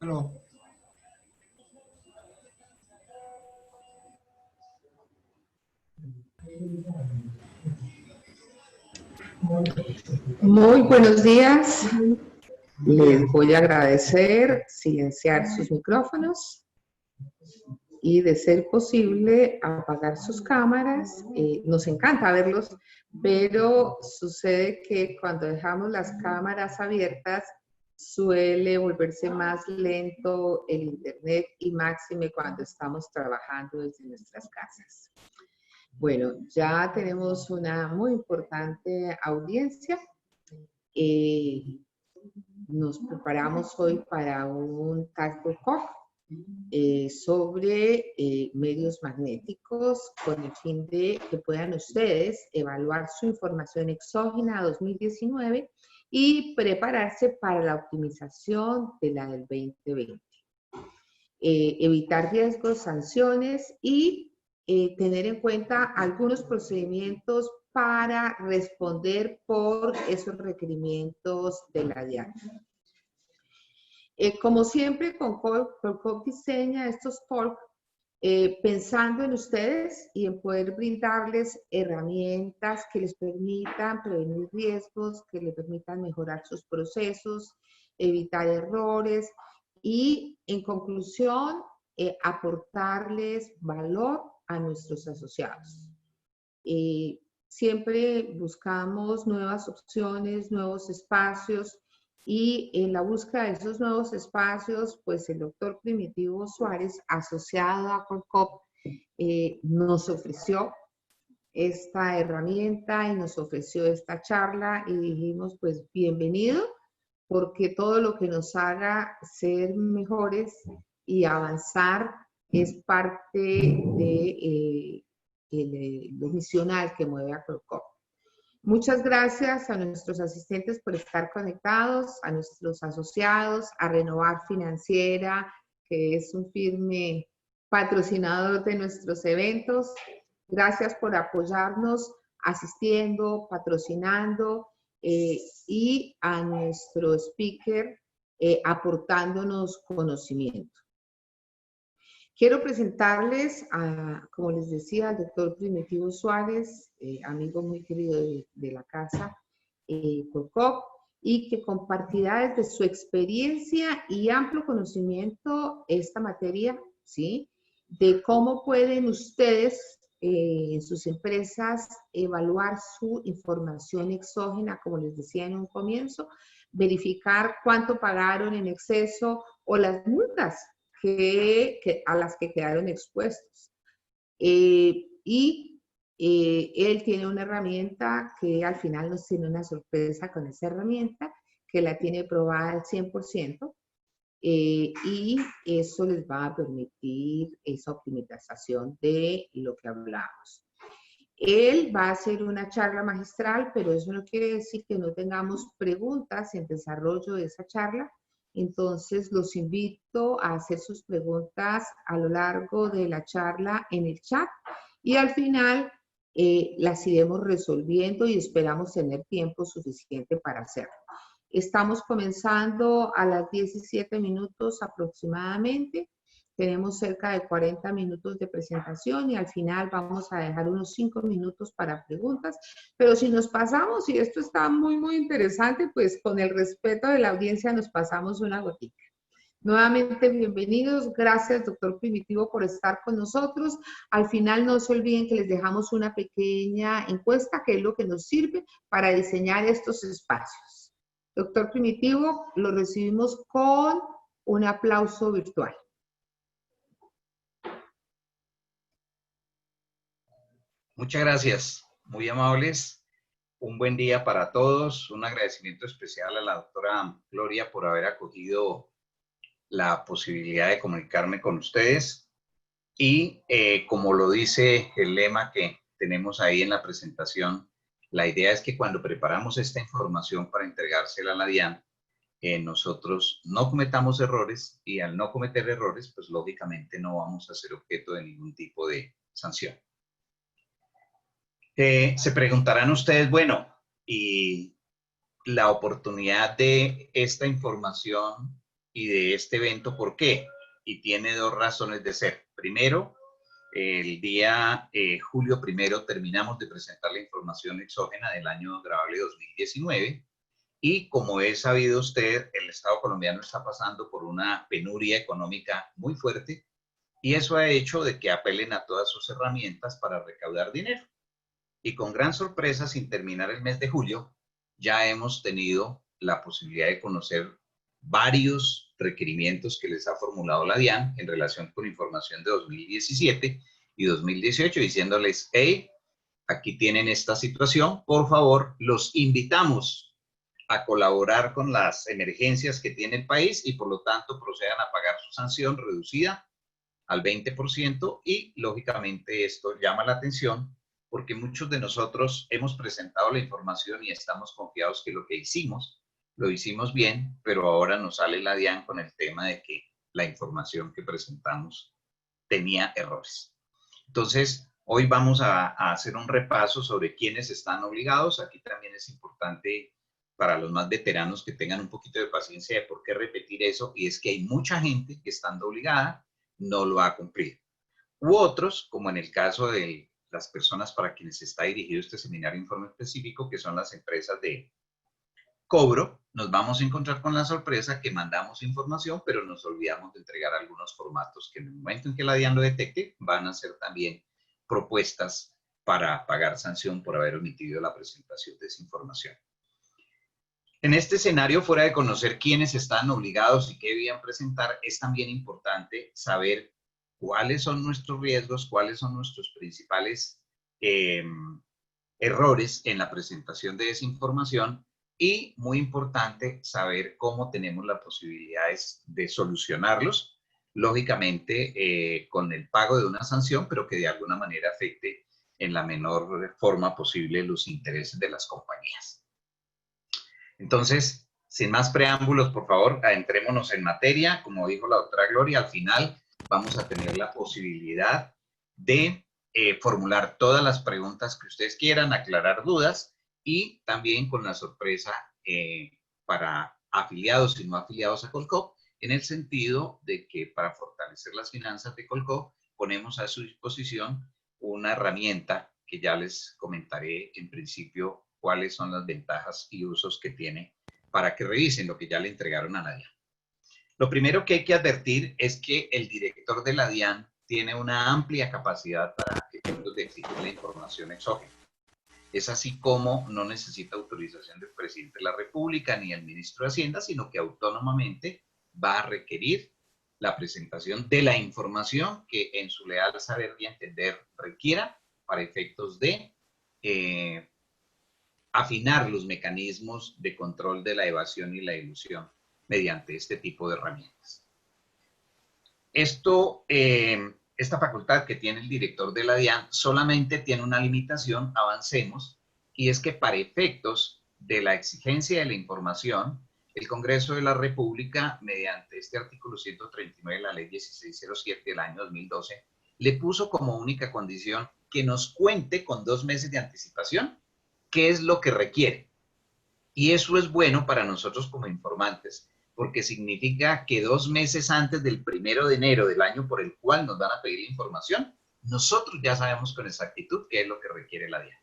Aló. Muy buenos días. Les voy a agradecer silenciar sus micrófonos y, de ser posible, apagar sus cámaras. Nos encanta verlos, pero sucede que cuando dejamos las cámaras abiertas suele volverse más lento el internet, y máxime cuando estamos trabajando desde nuestras casas. Bueno, ya tenemos una muy importante audiencia. Nos preparamos hoy para un Talk sobre medios magnéticos, con el fin de que puedan ustedes evaluar su información exógena 2019 y prepararse para la optimización de la del 2020. Evitar riesgos, sanciones y tener en cuenta algunos procedimientos para responder por esos requerimientos de la DIAN. Como siempre, Colcop diseña estos talks pensando en ustedes y en poder brindarles herramientas que les permitan prevenir riesgos, que les permitan mejorar sus procesos, evitar errores y, en conclusión, aportarles valor a nuestros asociados. Siempre buscamos nuevas opciones, nuevos espacios, y en la búsqueda de esos nuevos espacios, pues el doctor Primitivo Suárez, asociado a Colcop, nos ofreció esta herramienta y nos ofreció esta charla, y dijimos, pues bienvenido, porque todo lo que nos haga ser mejores y avanzar es parte de lo misional que mueve a Colcop. Muchas gracias a nuestros asistentes por estar conectados, a nuestros asociados, a Renovar Financiera, que es un firme patrocinador de nuestros eventos. Gracias por apoyarnos, asistiendo, patrocinando, y a nuestro speaker aportándonos conocimiento. Quiero presentarles, como les decía, al doctor Primitivo Suárez, amigo muy querido de la casa Colcop, y que compartirá desde su experiencia y amplio conocimiento esta materia, ¿sí? De cómo pueden ustedes en sus empresas evaluar su información exógena, como les decía en un comienzo, verificar cuánto pagaron en exceso o las multas a las que quedaron expuestos. Él tiene una herramienta que al final nos tiene una sorpresa con esa herramienta, que la tiene probada al 100%, y eso les va a permitir esa optimización de lo que hablamos. Él va a hacer una charla magistral, pero eso no quiere decir que no tengamos preguntas en desarrollo de esa charla. Entonces, los invito a hacer sus preguntas a lo largo de la charla en el chat, y al final las iremos resolviendo y esperamos tener tiempo suficiente para hacerlo. Estamos comenzando a las 17 minutos aproximadamente. Tenemos cerca de 40 minutos de presentación y al final vamos a dejar unos 5 minutos para preguntas. Pero si nos pasamos, y esto está muy, muy interesante, pues con el respeto de la audiencia nos pasamos una gotica. Nuevamente, bienvenidos. Gracias, doctor Primitivo, por estar con nosotros. Al final, no se olviden que les dejamos una pequeña encuesta, que es lo que nos sirve para diseñar estos espacios. Doctor Primitivo, lo recibimos con un aplauso virtual. Muchas gracias, muy amables. Un buen día para todos. Un agradecimiento especial a la doctora Gloria por haber acogido la posibilidad de comunicarme con ustedes. Y como lo dice el lema que tenemos ahí en la presentación, la idea es que cuando preparamos esta información para entregársela a la DIAN, nosotros no cometamos errores, y al no cometer errores, pues lógicamente no vamos a ser objeto de ningún tipo de sanción. Se preguntarán ustedes, bueno, y la oportunidad de esta información y de este evento, ¿por qué? Y tiene dos razones de ser. Primero, el día julio 1 terminamos de presentar la información exógena del año grabable 2019 y como es sabido usted, el Estado colombiano está pasando por una penuria económica muy fuerte y eso ha hecho de que apelen a todas sus herramientas para recaudar dinero. Y con gran sorpresa, sin terminar el mes de julio, ya hemos tenido la posibilidad de conocer varios requerimientos que les ha formulado la DIAN en relación con información de 2017 y 2018, diciéndoles, hey, aquí tienen esta situación, por favor, los invitamos a colaborar con las emergencias que tiene el país y por lo tanto procedan a pagar su sanción reducida al 20% y lógicamente esto llama la atención porque muchos de nosotros hemos presentado la información y estamos confiados que lo que hicimos, lo hicimos bien, pero ahora nos sale la DIAN con el tema de que la información que presentamos tenía errores. Entonces, hoy vamos a hacer un repaso sobre quiénes están obligados. Aquí también es importante para los más veteranos que tengan un poquito de paciencia de por qué repetir eso, y es que hay mucha gente que estando obligada no lo ha cumplido. U otros, como en el caso de las personas para quienes está dirigido este seminario informe específico, que son las empresas de cobro, nos vamos a encontrar con la sorpresa que mandamos información, pero nos olvidamos de entregar algunos formatos que en el momento en que la DIAN lo detecte, van a ser también propuestas para pagar sanción por haber omitido la presentación de esa información. En este escenario, fuera de conocer quiénes están obligados y qué debían presentar, es también importante saber cuáles son nuestros riesgos, cuáles son nuestros principales errores en la presentación de esa información y, muy importante, saber cómo tenemos las posibilidades de solucionarlos, lógicamente con el pago de una sanción, pero que de alguna manera afecte en la menor forma posible los intereses de las compañías. Entonces, sin más preámbulos, por favor, adentrémonos en materia. Como dijo la doctora Gloria, al final vamos a tener la posibilidad de formular todas las preguntas que ustedes quieran, aclarar dudas y también con la sorpresa para afiliados y no afiliados a Colcop, en el sentido de que para fortalecer las finanzas de Colcop ponemos a su disposición una herramienta que ya les comentaré en principio cuáles son las ventajas y usos que tiene para que revisen lo que ya le entregaron a la DIAN. Lo primero que hay que advertir es que el director de la DIAN tiene una amplia capacidad para efectos de exigir la información exógena. Es así como no necesita autorización del presidente de la República ni el ministro de Hacienda, sino que autónomamente va a requerir la presentación de la información que en su leal saber y entender requiera para efectos de afinar los mecanismos de control de la evasión y la ilusión mediante este tipo de herramientas. Esta facultad que tiene el director de la DIAN solamente tiene una limitación, avancemos, y es que para efectos de la exigencia de la información, el Congreso de la República, mediante este artículo 139 de la Ley 1607 del año 2012, le puso como única condición que nos cuente con 2 meses de anticipación qué es lo que requiere. Y eso es bueno para nosotros como informantes, porque significa que 2 meses antes del 1 de enero del año por el cual nos van a pedir la información, nosotros ya sabemos con exactitud qué es lo que requiere la DIAN.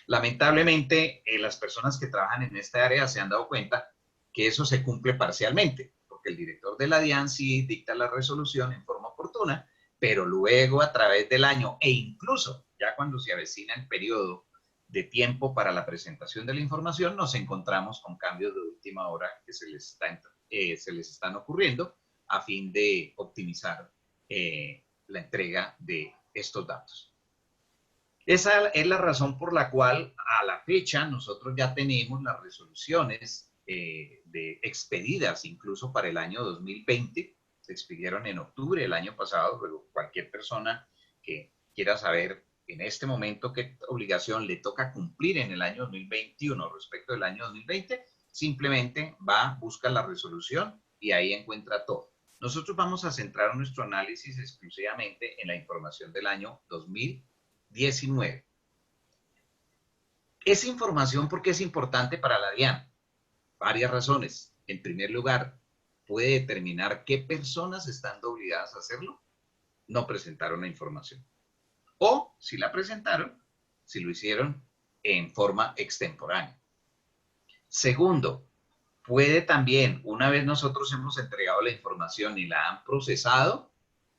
Lamentablemente, las personas que trabajan en esta área se han dado cuenta que eso se cumple parcialmente, porque el director de la DIAN sí dicta la resolución en forma oportuna, pero luego a través del año e incluso ya cuando se avecina el periodo de tiempo para la presentación de la información, nos encontramos con cambios de última hora que se les están ocurriendo a fin de optimizar la entrega de estos datos. Esa es la razón por la cual a la fecha nosotros ya tenemos las resoluciones expedidas incluso para el año 2020, se expidieron en octubre del año pasado, luego cualquier persona que quiera saber en este momento qué obligación le toca cumplir en el año 2021 respecto del año 2020, simplemente va, busca la resolución y ahí encuentra todo. Nosotros vamos a centrar nuestro análisis exclusivamente en la información del año 2019. Esa información, ¿por qué es importante para la DIAN? Varias razones. En primer lugar, puede determinar qué personas están obligadas a hacerlo, no presentaron la información. O si la presentaron, si lo hicieron en forma extemporánea. Segundo, puede también, una vez nosotros hemos entregado la información y la han procesado,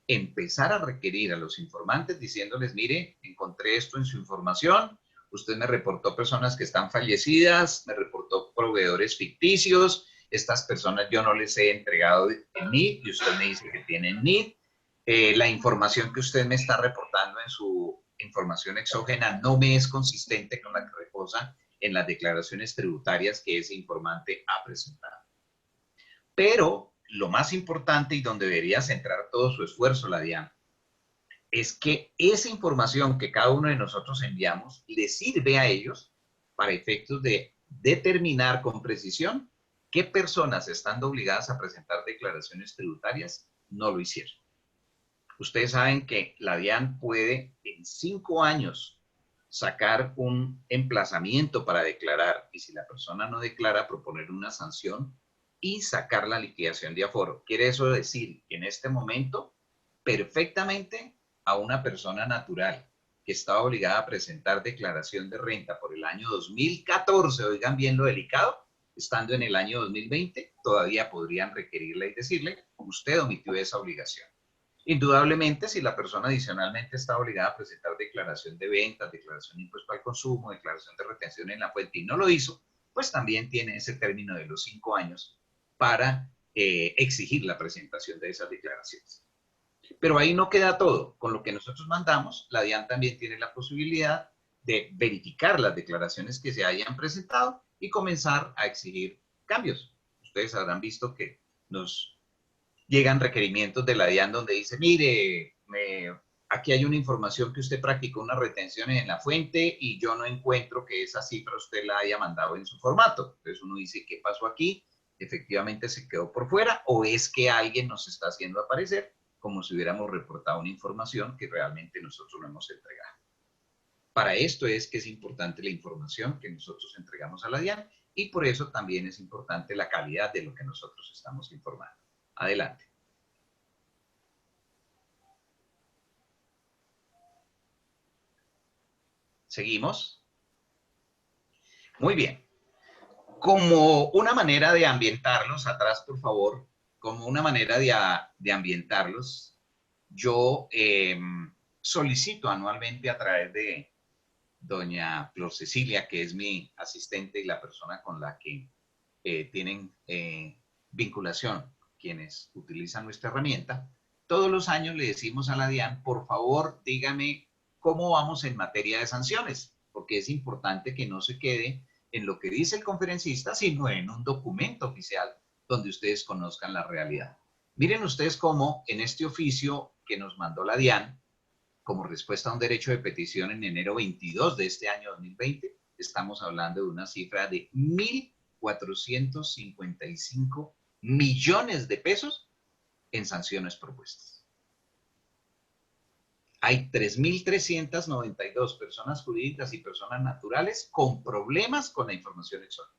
empezar a requerir a los informantes diciéndoles, mire, encontré esto en su información, usted me reportó personas que están fallecidas, me reportó proveedores ficticios, estas personas yo no les he entregado el NID y usted me dice que tienen NID. La información que usted me está reportando en su información exógena no me es consistente con la que reposa en las declaraciones tributarias que ese informante ha presentado. Pero lo más importante y donde debería centrar todo su esfuerzo la DIAN es que esa información que cada uno de nosotros enviamos les sirve a ellos para efectos de determinar con precisión qué personas estando obligadas a presentar declaraciones tributarias no lo hicieron. Ustedes saben que la DIAN puede en 5 años sacar un emplazamiento para declarar y si la persona no declara, proponer una sanción y sacar la liquidación de aforo. Quiere eso decir que en este momento perfectamente a una persona natural que estaba obligada a presentar declaración de renta por el año 2014, oigan bien lo delicado, estando en el año 2020, todavía podrían requerirla y decirle, usted omitió esa obligación. Indudablemente, si la persona adicionalmente está obligada a presentar declaración de ventas, declaración de impuesto al consumo, declaración de retención en la fuente y no lo hizo, pues también tiene ese término de los 5 años para exigir la presentación de esas declaraciones. Pero ahí no queda todo. Con lo que nosotros mandamos, la DIAN también tiene la posibilidad de verificar las declaraciones que se hayan presentado y comenzar a exigir cambios. Ustedes habrán visto que nos llegan requerimientos de la DIAN donde dice, mire, aquí hay una información que usted practicó unas retenciones en la fuente y yo no encuentro que esa cifra usted la haya mandado en su formato. Entonces uno dice, ¿qué pasó aquí? ¿Efectivamente se quedó por fuera o es que alguien nos está haciendo aparecer como si hubiéramos reportado una información que realmente nosotros no hemos entregado? Para esto es que es importante la información que nosotros entregamos a la DIAN y por eso también es importante la calidad de lo que nosotros estamos informando. Adelante. ¿Seguimos? Muy bien. Como una manera de ambientarlos, atrás por favor, como una manera de ambientarlos, yo solicito anualmente a través de doña Flor Cecilia, que es mi asistente y la persona con la que tienen vinculación quienes utilizan nuestra herramienta, todos los años le decimos a la DIAN, por favor, dígame cómo vamos en materia de sanciones, porque es importante que no se quede en lo que dice el conferencista, sino en un documento oficial donde ustedes conozcan la realidad. Miren ustedes cómo en este oficio que nos mandó la DIAN, como respuesta a un derecho de petición en enero 22 de este año 2020, estamos hablando de una cifra de 1.455 millones de pesos en sanciones propuestas. Hay 3.392 personas jurídicas y personas naturales con problemas con la información exógena.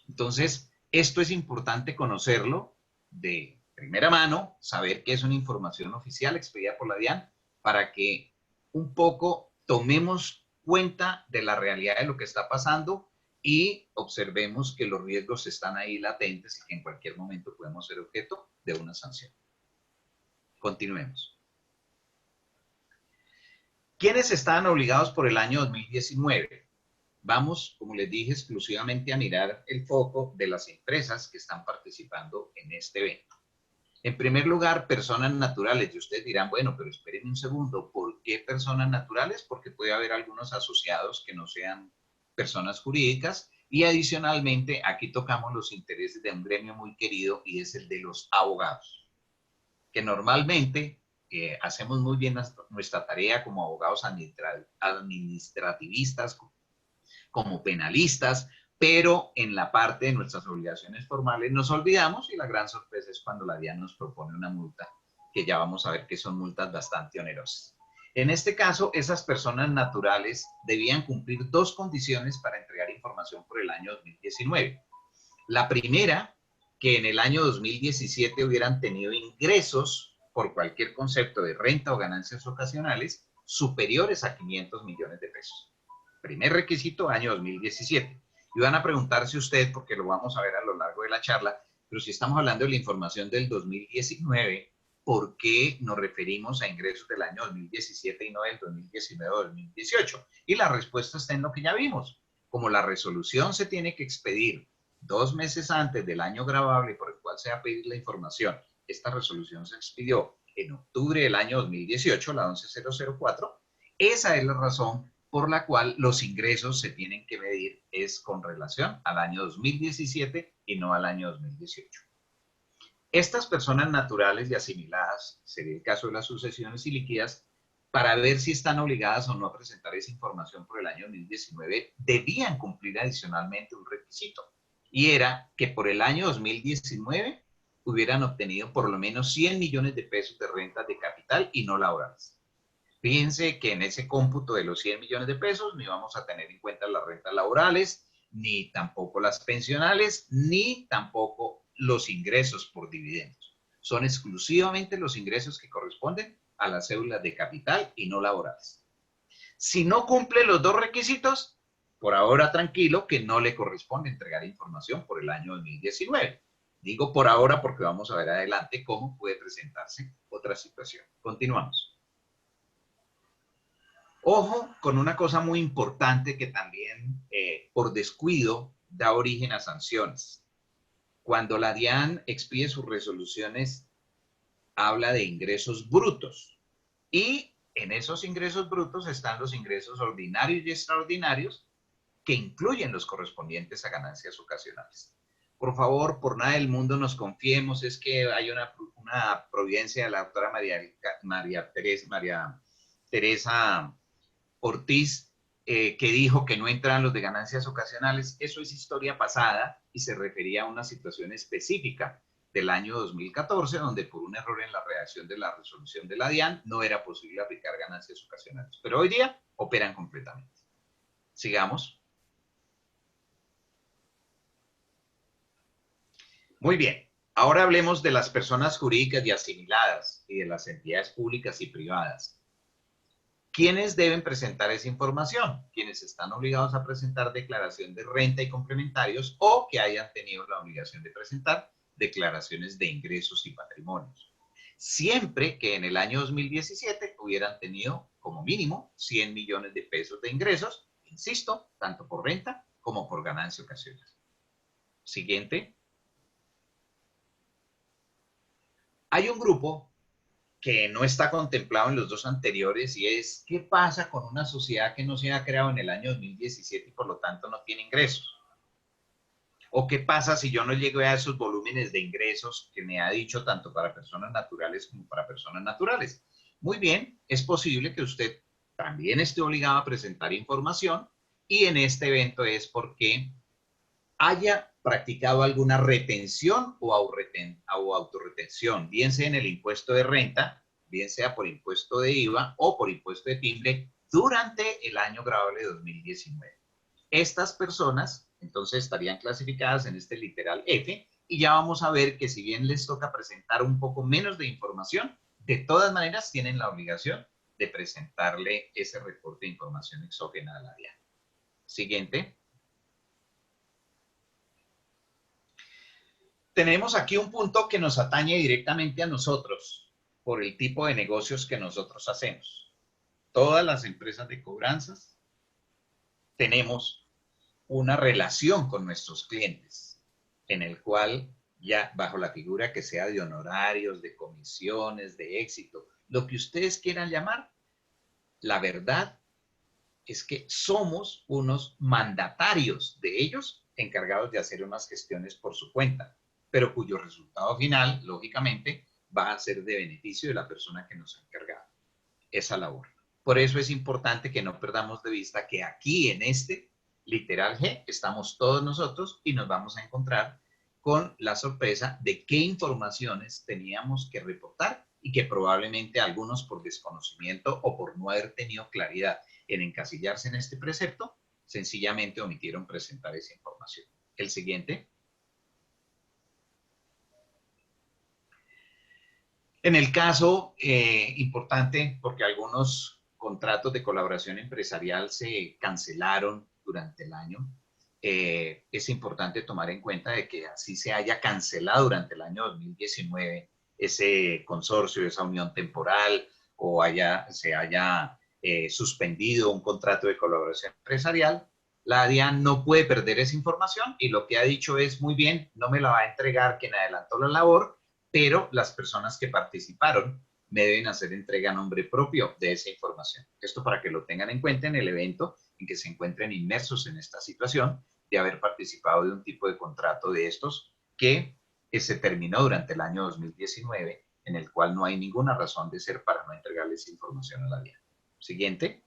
Entonces, esto es importante conocerlo de primera mano, saber que es una información oficial expedida por la DIAN para que un poco tomemos cuenta de la realidad de lo que está pasando y observemos que los riesgos están ahí latentes y que en cualquier momento podemos ser objeto de una sanción. Continuemos. ¿Quiénes estaban obligados por el año 2019? Vamos, como les dije, exclusivamente a mirar el foco de las empresas que están participando en este evento. En primer lugar, personas naturales. Y ustedes dirán, bueno, pero esperen un segundo, ¿por qué personas naturales? Porque puede haber algunos asociados que no sean personas jurídicas. Y adicionalmente, aquí tocamos los intereses de un gremio muy querido y es el de los abogados, que normalmente hacemos muy bien nuestra tarea como abogados administrativistas, como penalistas, pero en la parte de nuestras obligaciones formales nos olvidamos y la gran sorpresa es cuando la DIAN nos propone una multa, que ya vamos a ver que son multas bastante onerosas. En este caso, esas personas naturales debían cumplir 2 condiciones para entregar información por el año 2019. La primera que en el año 2017 hubieran tenido ingresos por cualquier concepto de renta o ganancias ocasionales superiores a 500 millones de pesos. Primer requisito, año 2017. Y van a preguntarse usted, porque lo vamos a ver a lo largo de la charla, pero si estamos hablando de la información del 2019, ¿por qué nos referimos a ingresos del año 2017 y no del 2019 o 2018? Y la respuesta está en lo que ya vimos. Como la resolución se tiene que expedir 2 meses antes del año gravable por el cual se va a pedir la información, esta resolución se expidió en octubre del año 2018, la 11004, esa es la razón por la cual los ingresos se tienen que medir es con relación al año 2017 y no al año 2018. Estas personas naturales y asimiladas, sería el caso de las sucesiones ilíquidas, para ver si están obligadas o no a presentar esa información por el año 2019, debían cumplir adicionalmente un requisito, y era que por el año 2019 hubieran obtenido por lo menos 100 millones de pesos de rentas de capital y no laborales. Fíjense que en ese cómputo de los 100 millones de pesos ni vamos a tener en cuenta las rentas laborales, ni tampoco las pensionales, ni tampoco los ingresos por dividendos. Son exclusivamente los ingresos que corresponden a las cédulas de capital y no laborales. Si no cumple los dos requisitos, por ahora tranquilo que no le corresponde entregar información por el año 2019. Digo por ahora porque vamos a ver adelante cómo puede presentarse otra situación. Continuamos. Ojo con una cosa muy importante que también por descuido da origen a sanciones. Cuando la DIAN expide sus resoluciones, habla de ingresos brutos. Y en esos ingresos brutos están los ingresos ordinarios y extraordinarios que incluyen los correspondientes a ganancias ocasionales. Por favor, por nada del mundo nos confiemos, es que hay una providencia de la doctora María Teresa Ortiz, que dijo que no entran los de ganancias ocasionales. Eso es historia pasada y se refería a una situación específica del año 2014, donde por un error en la redacción de la resolución de la DIAN no era posible aplicar ganancias ocasionales. Pero hoy día operan completamente. Sigamos. Muy bien. Ahora hablemos de las personas jurídicas y asimiladas y de las entidades públicas y privadas. ¿Quiénes deben presentar esa información? Quienes están obligados a presentar declaración de renta y complementarios o que hayan tenido la obligación de presentar declaraciones de ingresos y patrimonios. Siempre que en el año 2017 hubieran tenido como mínimo 100 millones de pesos de ingresos, insisto, tanto por renta como por ganancia ocasional. Siguiente. Hay un grupo que no está contemplado en los dos anteriores y es ¿qué pasa con una sociedad que no se ha creado en el año 2017 y por lo tanto no tiene ingresos? ¿O qué pasa si yo no llego a esos volúmenes de ingresos que me ha dicho tanto para personas naturales como para personas naturales? Muy bien, es posible que usted también esté obligado a presentar información y en este evento es porque haya practicado alguna retención o autorretención, bien sea en el impuesto de renta, bien sea por impuesto de IVA o por impuesto de timbre, durante el año gravable de 2019. Estas personas, entonces, estarían clasificadas en este literal F, y ya vamos a ver que si bien les toca presentar un poco menos de información, de todas maneras tienen la obligación de presentarle ese reporte de información exógena a la DIAN. Siguiente. Tenemos aquí un punto que nos atañe directamente a nosotros por el tipo de negocios que nosotros hacemos. Todas las empresas de cobranzas tenemos una relación con nuestros clientes en el cual ya bajo la figura que sea de honorarios, de comisiones, de éxito, lo que ustedes quieran llamar, la verdad es que somos unos mandatarios de ellos encargados de hacer unas gestiones por su cuenta, pero cuyo resultado final, lógicamente, va a ser de beneficio de la persona que nos ha encargado esa labor. Por eso es importante que no perdamos de vista que aquí en este literal G estamos todos nosotros y nos vamos a encontrar con la sorpresa de qué informaciones teníamos que reportar y que probablemente algunos por desconocimiento o por no haber tenido claridad en encasillarse en este precepto, sencillamente omitieron presentar esa información. El siguiente. En el caso importante, porque algunos contratos de colaboración empresarial se cancelaron durante el año, es importante tomar en cuenta de que así se haya cancelado durante el año 2019 ese consorcio, esa unión temporal, o se haya suspendido un contrato de colaboración empresarial, la DIAN no puede perder esa información y lo que ha dicho es, muy bien, no me la va a entregar quien adelantó la labor, pero las personas que participaron me deben hacer entrega a nombre propio de esa información. Esto para que lo tengan en cuenta en el evento en que se encuentren inmersos en esta situación de haber participado de un tipo de contrato de estos que se terminó durante el año 2019, en el cual no hay ninguna razón de ser para no entregarles información a la DIAN. Siguiente.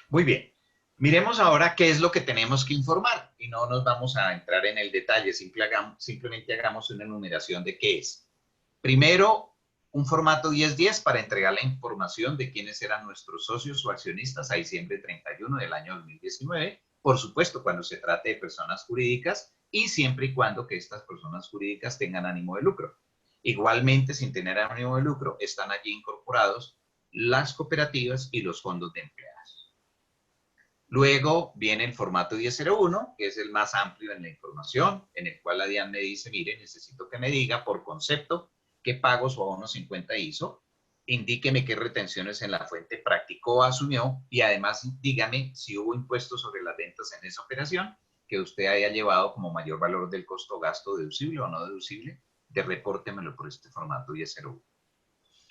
Muy bien. Miremos ahora qué es lo que tenemos que informar y no nos vamos a entrar en el detalle, simplemente hagamos una enumeración de qué es. Primero, un formato 1010 para entregar la información de quiénes eran nuestros socios o accionistas a diciembre 31 del año 2019, por supuesto cuando se trate de personas jurídicas y siempre y cuando que estas personas jurídicas tengan ánimo de lucro. Igualmente, sin tener ánimo de lucro, están allí incorporados las cooperativas y los fondos de empleados. Luego viene el formato 1001, que es el más amplio en la información, en el cual la DIAN me dice, mire, necesito que me diga por concepto qué pagos o abonos 50 hizo, indíqueme qué retenciones en la fuente practicó o asumió y además dígame si hubo impuestos sobre las ventas en esa operación que usted haya llevado como mayor valor del costo gasto deducible o no deducible, repórtemelo por este formato 1001.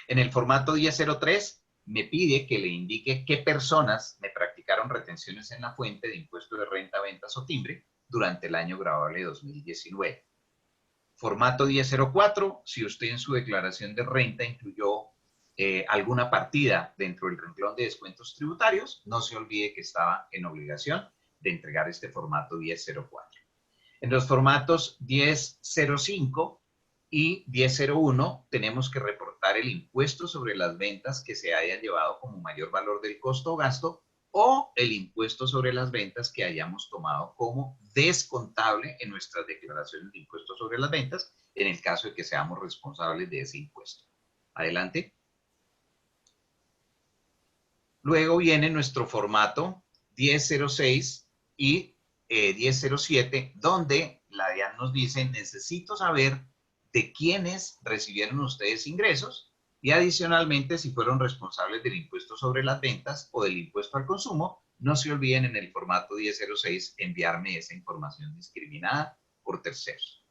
En el formato 1003 me pide que le indique qué personas me practicaron retenciones en la fuente de impuesto de renta, ventas o timbre durante el año gravable 2019. Formato 1004, si usted en su declaración de renta incluyó alguna partida dentro del renglón de descuentos tributarios, no se olvide que estaba en obligación de entregar este formato 1004. En los formatos 1005 y 1001 tenemos que reportar el impuesto sobre las ventas que se haya llevado como mayor valor del costo o gasto o el impuesto sobre las ventas que hayamos tomado como descontable en nuestras declaraciones de impuestos sobre las ventas en el caso de que seamos responsables de ese impuesto. Adelante. Luego viene nuestro formato 1006 y 1007, donde la DIAN nos dice, necesito saber de quiénes recibieron ustedes ingresos y adicionalmente si fueron responsables del impuesto sobre las ventas o del impuesto al consumo. No se olviden en el formato 1006 enviarme esa información discriminada por terceros.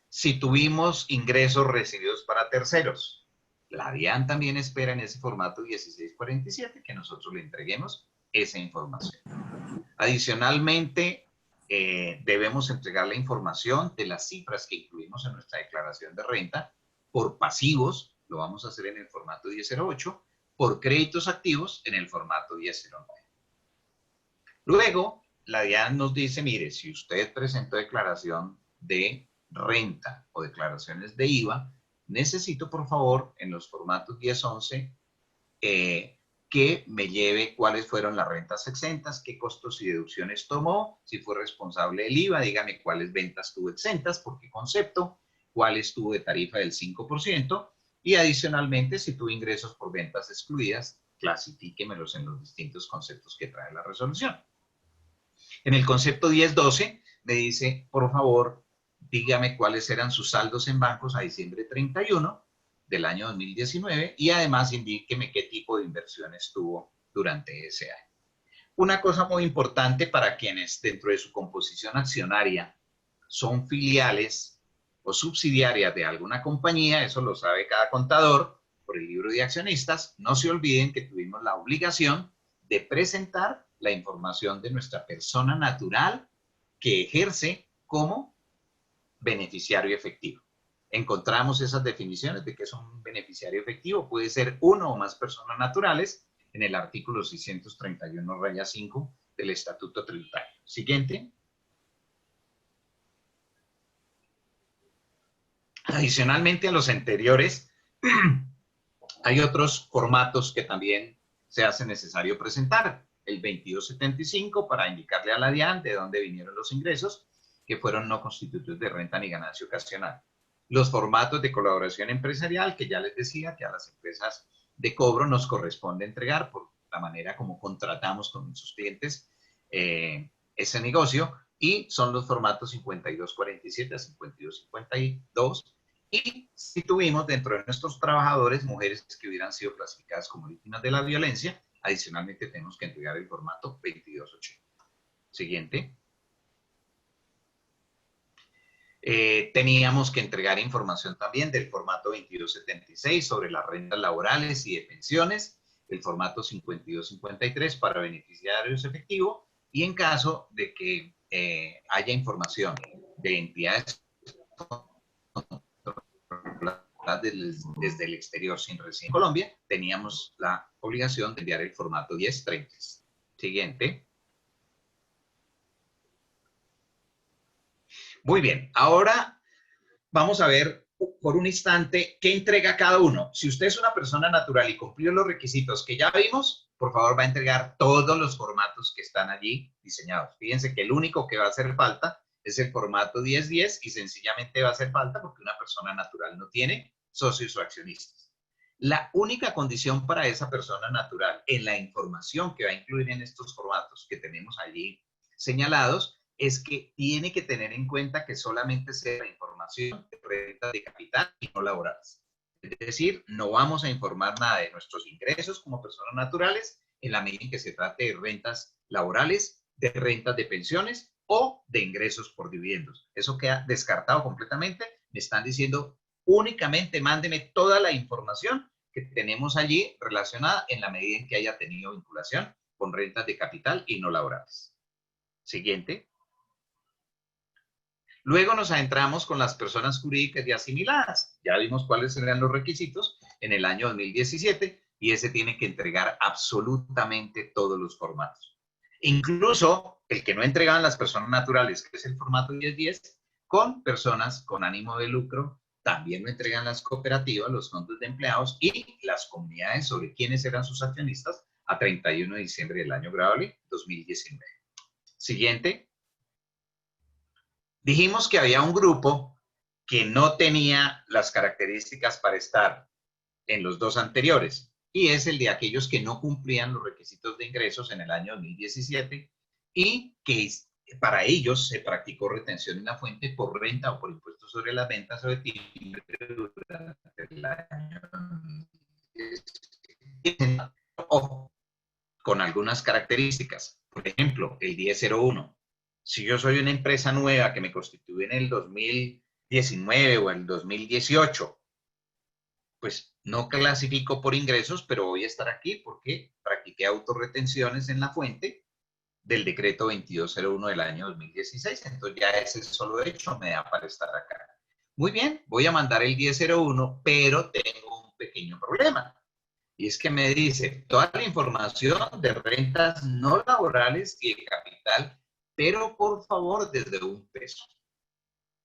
Si tuvimos ingresos recibidos para terceros, la DIAN también espera en ese formato 1647 que nosotros le entreguemos esa información. Adicionalmente, debemos entregar la información de las cifras que incluimos en nuestra declaración de renta por pasivos, lo vamos a hacer en el formato 1008, por créditos activos en el formato 1009. Luego, la DIAN nos dice, mire, si usted presentó declaración de renta o declaraciones de IVA, necesito, por favor, en los formatos 1011, que me lleve cuáles fueron las rentas exentas, qué costos y deducciones tomó, si fue responsable del IVA, dígame cuáles ventas tuvo exentas, por qué concepto, cuáles tuvo de tarifa del 5%, y adicionalmente, si tuvo ingresos por ventas excluidas, clasifíquemelos en los distintos conceptos que trae la resolución. En el concepto 1012 me dice, por favor, dígame cuáles eran sus saldos en bancos a diciembre 31 del año 2019 y además indíqueme qué tipo de inversiones tuvo durante ese año. Una cosa muy importante para quienes dentro de su composición accionaria son filiales o subsidiarias de alguna compañía, eso lo sabe cada contador por el libro de accionistas, no se olviden que tuvimos la obligación de presentar la información de nuestra persona natural que ejerce como beneficiario efectivo. Encontramos esas definiciones de qué es un beneficiario efectivo. Puede ser uno o más personas naturales en el artículo 631-5 del Estatuto Tributario. Siguiente. Adicionalmente a los anteriores, hay otros formatos que también se hace necesario presentar. El 2275 para indicarle a la DIAN de dónde vinieron los ingresos. que fueron no constitutivos de renta ni ganancia ocasional. Los formatos de colaboración empresarial, que ya les decía que a las empresas de cobro nos corresponde entregar por la manera como contratamos con nuestros clientes ese negocio, y son los formatos 5247 a 5252. Y si tuvimos dentro de nuestros trabajadores mujeres que hubieran sido clasificadas como víctimas de la violencia, adicionalmente tenemos que entregar el formato 2280. Siguiente. Teníamos que entregar información también del formato 2276 sobre las rentas laborales y de pensiones, el formato 5253 para beneficiarios efectivos, y en caso de que haya información de entidades desde el exterior sin residencia en Colombia, teníamos la obligación de enviar el formato 1030. Siguiente. Muy bien, ahora vamos a ver por un instante qué entrega cada uno. Si usted es una persona natural y cumplió los requisitos que ya vimos, por favor va a entregar todos los formatos que están allí diseñados. Fíjense que el único que va a hacer falta es el formato 1010, y sencillamente va a hacer falta porque una persona natural no tiene socios o accionistas. La única condición para esa persona natural en la información que va a incluir en estos formatos que tenemos allí señalados es que tiene que tener en cuenta que solamente sea la información de rentas de capital y no laborales. Es decir, no vamos a informar nada de nuestros ingresos como personas naturales en la medida en que se trate de rentas laborales, de rentas de pensiones o de ingresos por dividendos. Eso queda descartado completamente. Me están diciendo únicamente mándeme toda la información que tenemos allí relacionada en la medida en que haya tenido vinculación con rentas de capital y no laborales. Siguiente. Luego nos adentramos con las personas jurídicas y asimiladas. Ya vimos cuáles eran los requisitos en el año 2017 y ese tiene que entregar absolutamente todos los formatos. Incluso el que no entregaban las personas naturales, que es el formato 1010, con personas con ánimo de lucro, también lo entregan las cooperativas, los fondos de empleados y las comunidades sobre quiénes eran sus accionistas a 31 de diciembre del año grabable 2019. Siguiente. Dijimos que había un grupo que no tenía las características para estar en los dos anteriores, y es el de aquellos que no cumplían los requisitos de ingresos en el año 2017 y que para ellos se practicó retención en la fuente por renta o por impuestos sobre las ventas o de timbre durante el año 2017. Ojo, con algunas características. Por ejemplo, el 1001. Si yo soy una empresa nueva que me constituí en el 2019 o el 2018, pues no clasifico por ingresos, pero voy a estar aquí porque practiqué autorretenciones en la fuente del decreto 2201 del año 2016. Entonces ya ese solo hecho me da para estar acá. Muy bien, voy a mandar el 1001, pero tengo un pequeño problema. Y es que me dice toda la información de rentas no laborales y de capital, pero por favor desde $1.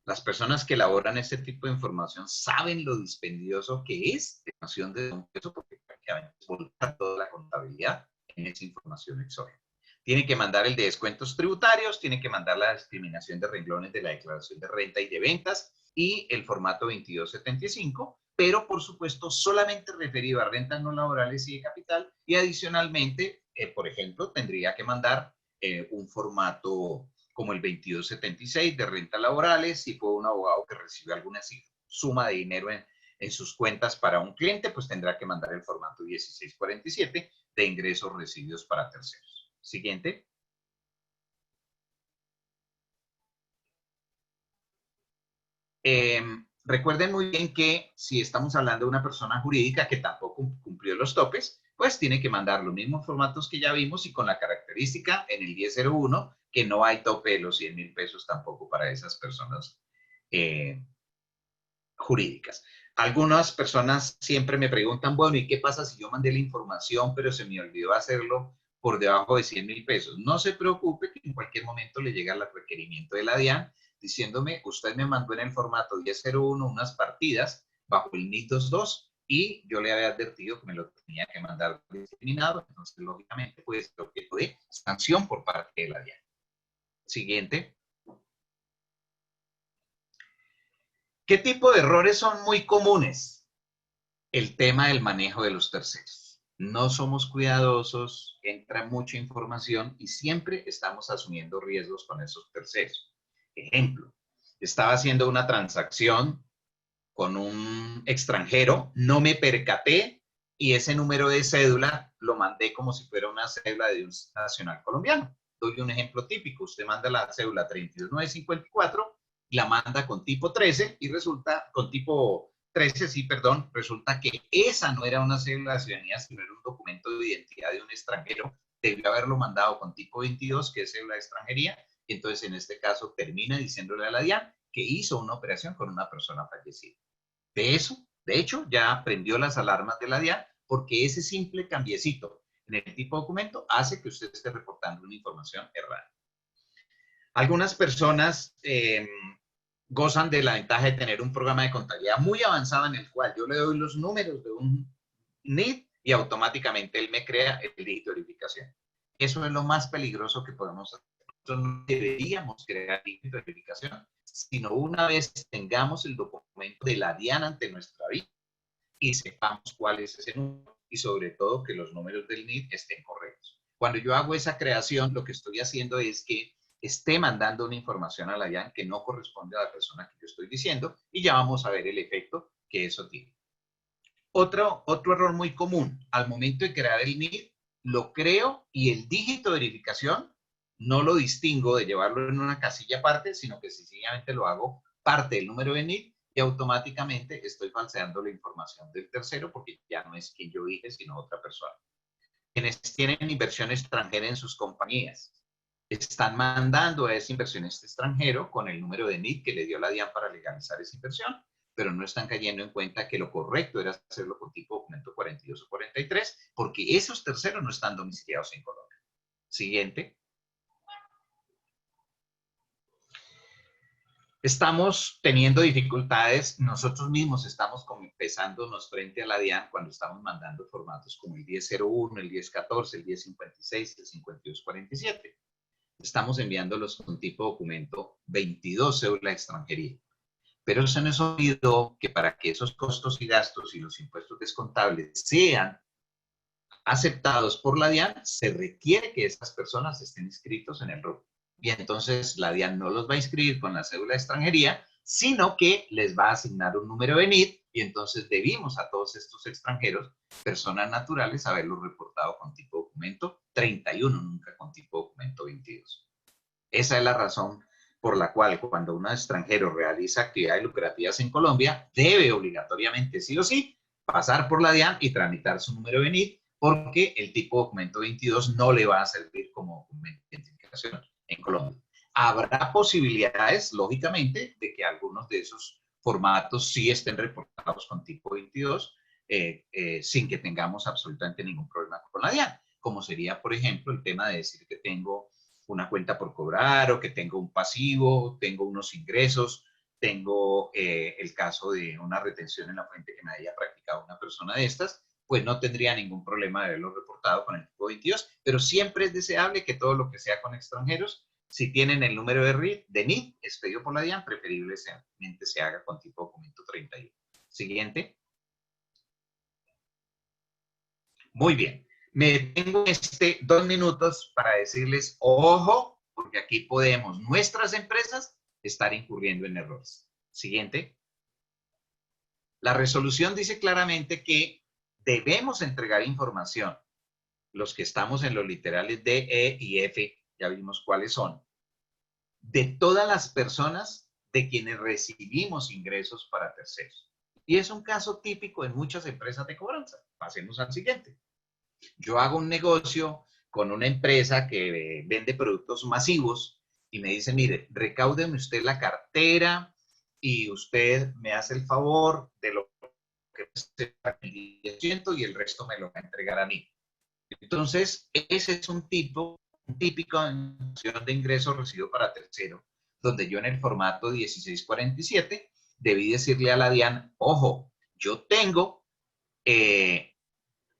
Las personas que elaboran este tipo de información saben lo dispendioso que es la información de $1 porque prácticamente volca toda la contabilidad en esa información exógena. Tiene que mandar el de descuentos tributarios, tiene que mandar la discriminación de renglones de la declaración de renta y de ventas y el formato 2275, pero por supuesto solamente referido a rentas no laborales y de capital, y adicionalmente, por ejemplo, tendría que mandar un formato como el 2276 de rentas laborales, si fue un abogado que recibe alguna suma de dinero en sus cuentas para un cliente, pues tendrá que mandar el formato 1647 de ingresos recibidos para terceros. Siguiente. Recuerden muy bien que si estamos hablando de una persona jurídica que tampoco cumplió los topes, pues tiene que mandar los mismos formatos que ya vimos y con la característica en el 1001 que no hay tope de los 100,000 pesos tampoco para esas personas jurídicas. Algunas personas siempre me preguntan, bueno, ¿y qué pasa si yo mandé la información pero se me olvidó hacerlo por debajo de 100,000 pesos? No se preocupe, que en cualquier momento le llega el requerimiento de la DIAN diciéndome, usted me mandó en el formato 1001 unas partidas bajo el NIT 22 y yo le había advertido que me lo tenía que mandar discriminado, entonces lógicamente pues objeto de sanción por parte de la DIAN. Siguiente. ¿Qué tipo de errores son muy comunes? El tema del manejo de los terceros. No somos cuidadosos, entra mucha información y siempre estamos asumiendo riesgos con esos terceros. Ejemplo, estaba haciendo una transacción con un extranjero, no me percaté y ese número de cédula lo mandé como si fuera una cédula de un nacional colombiano. Doy un ejemplo típico, usted manda la cédula 32954 y la manda con tipo 13 y resulta, con tipo 13, sí, perdón, resulta que esa no era una cédula de ciudadanía, sino era un documento de identidad de un extranjero, debió haberlo mandado con tipo 22, que es cédula de extranjería, y entonces en este caso termina diciéndole a la DIAN que hizo una operación con una persona fallecida. De hecho, ya prendió las alarmas de la DIAN porque ese simple cambiecito en el tipo de documento hace que usted esté reportando una información errada. Algunas personas gozan de la ventaja de tener un programa de contabilidad muy avanzado en el cual yo le doy los números de un NID y automáticamente él me crea el dígito de verificación. Eso es lo más peligroso que podemos hacer. Nosotros no deberíamos crear dígito de verificación, sino una vez tengamos el documento de la DIAN ante nuestra vida y sepamos cuál es ese número y sobre todo que los números del NID estén correctos. Cuando yo hago esa creación, lo que estoy haciendo es que esté mandando una información a la DIAN que no corresponde a la persona que yo estoy diciendo y ya vamos a ver el efecto que eso tiene. Otro error muy común, al momento de crear el NID, lo creo y el dígito de verificación no lo distingo de llevarlo en una casilla aparte, sino que sencillamente lo hago parte del número de NID y automáticamente estoy falseando la información del tercero porque ya no es quien yo dije, sino otra persona. Quienes tienen inversión extranjera en sus compañías están mandando a ese inversionista extranjero con el número de NID que le dio la DIAN para legalizar esa inversión, pero no están cayendo en cuenta que lo correcto era hacerlo con tipo documento 42 o 43, porque esos terceros no están domiciliados en Colombia. Siguiente. Estamos teniendo dificultades, nosotros mismos estamos empezándonos frente a la DIAN cuando estamos mandando formatos como el 1001, el 1014, el 1056, el 5247. Estamos enviándolos con tipo documento 22 cédula de extranjería. Pero se nos olvidó que para que esos costos y gastos y los impuestos descontables sean aceptados por la DIAN, se requiere que estas personas estén inscritos en el RUT. Y entonces la DIAN no los va a inscribir con la cédula de extranjería, sino que les va a asignar un número de NID y entonces debimos a todos estos extranjeros, personas naturales, haberlos reportado con tipo documento 31, nunca con tipo documento 22. Esa es la razón por la cual cuando un extranjero realiza actividades lucrativas en Colombia, debe obligatoriamente, sí o sí, pasar por la DIAN y tramitar su número de NID, porque el tipo documento 22 no le va a servir como documento de identificación en Colombia. Habrá posibilidades, lógicamente, de que algunos de esos formatos sí estén reportados con tipo 22, sin que tengamos absolutamente ningún problema con la DIAN, como sería, por ejemplo, el tema de decir que tengo una cuenta por cobrar o que tengo un pasivo, tengo unos ingresos, tengo el caso de una retención en la fuente que me haya practicado una persona de estas, pues no tendría ningún problema de haberlo reportado con el tipo 22, pero siempre es deseable que todo lo que sea con extranjeros, si tienen el número de NID expedido por la DIAN, preferiblemente se haga con tipo documento 31. Siguiente. Muy bien. Me tengo 2 minutos para decirles, ojo, porque aquí podemos, nuestras empresas, estar incurriendo en errores. Siguiente. La resolución dice claramente que debemos entregar información, los que estamos en los literales D, E y F, ya vimos cuáles son, de todas las personas de quienes recibimos ingresos para terceros. Y es un caso típico en muchas empresas de cobranza. Pasemos al siguiente. Yo hago un negocio con una empresa que vende productos masivos y me dice, mire, recáudeme usted la cartera y usted me hace el favor de lo que se el 10% y el resto me lo va a entregar a mí. Entonces, ese es un típico de ingreso recibido para tercero, donde yo en el formato 1647 debí decirle a la DIAN, ojo, yo tengo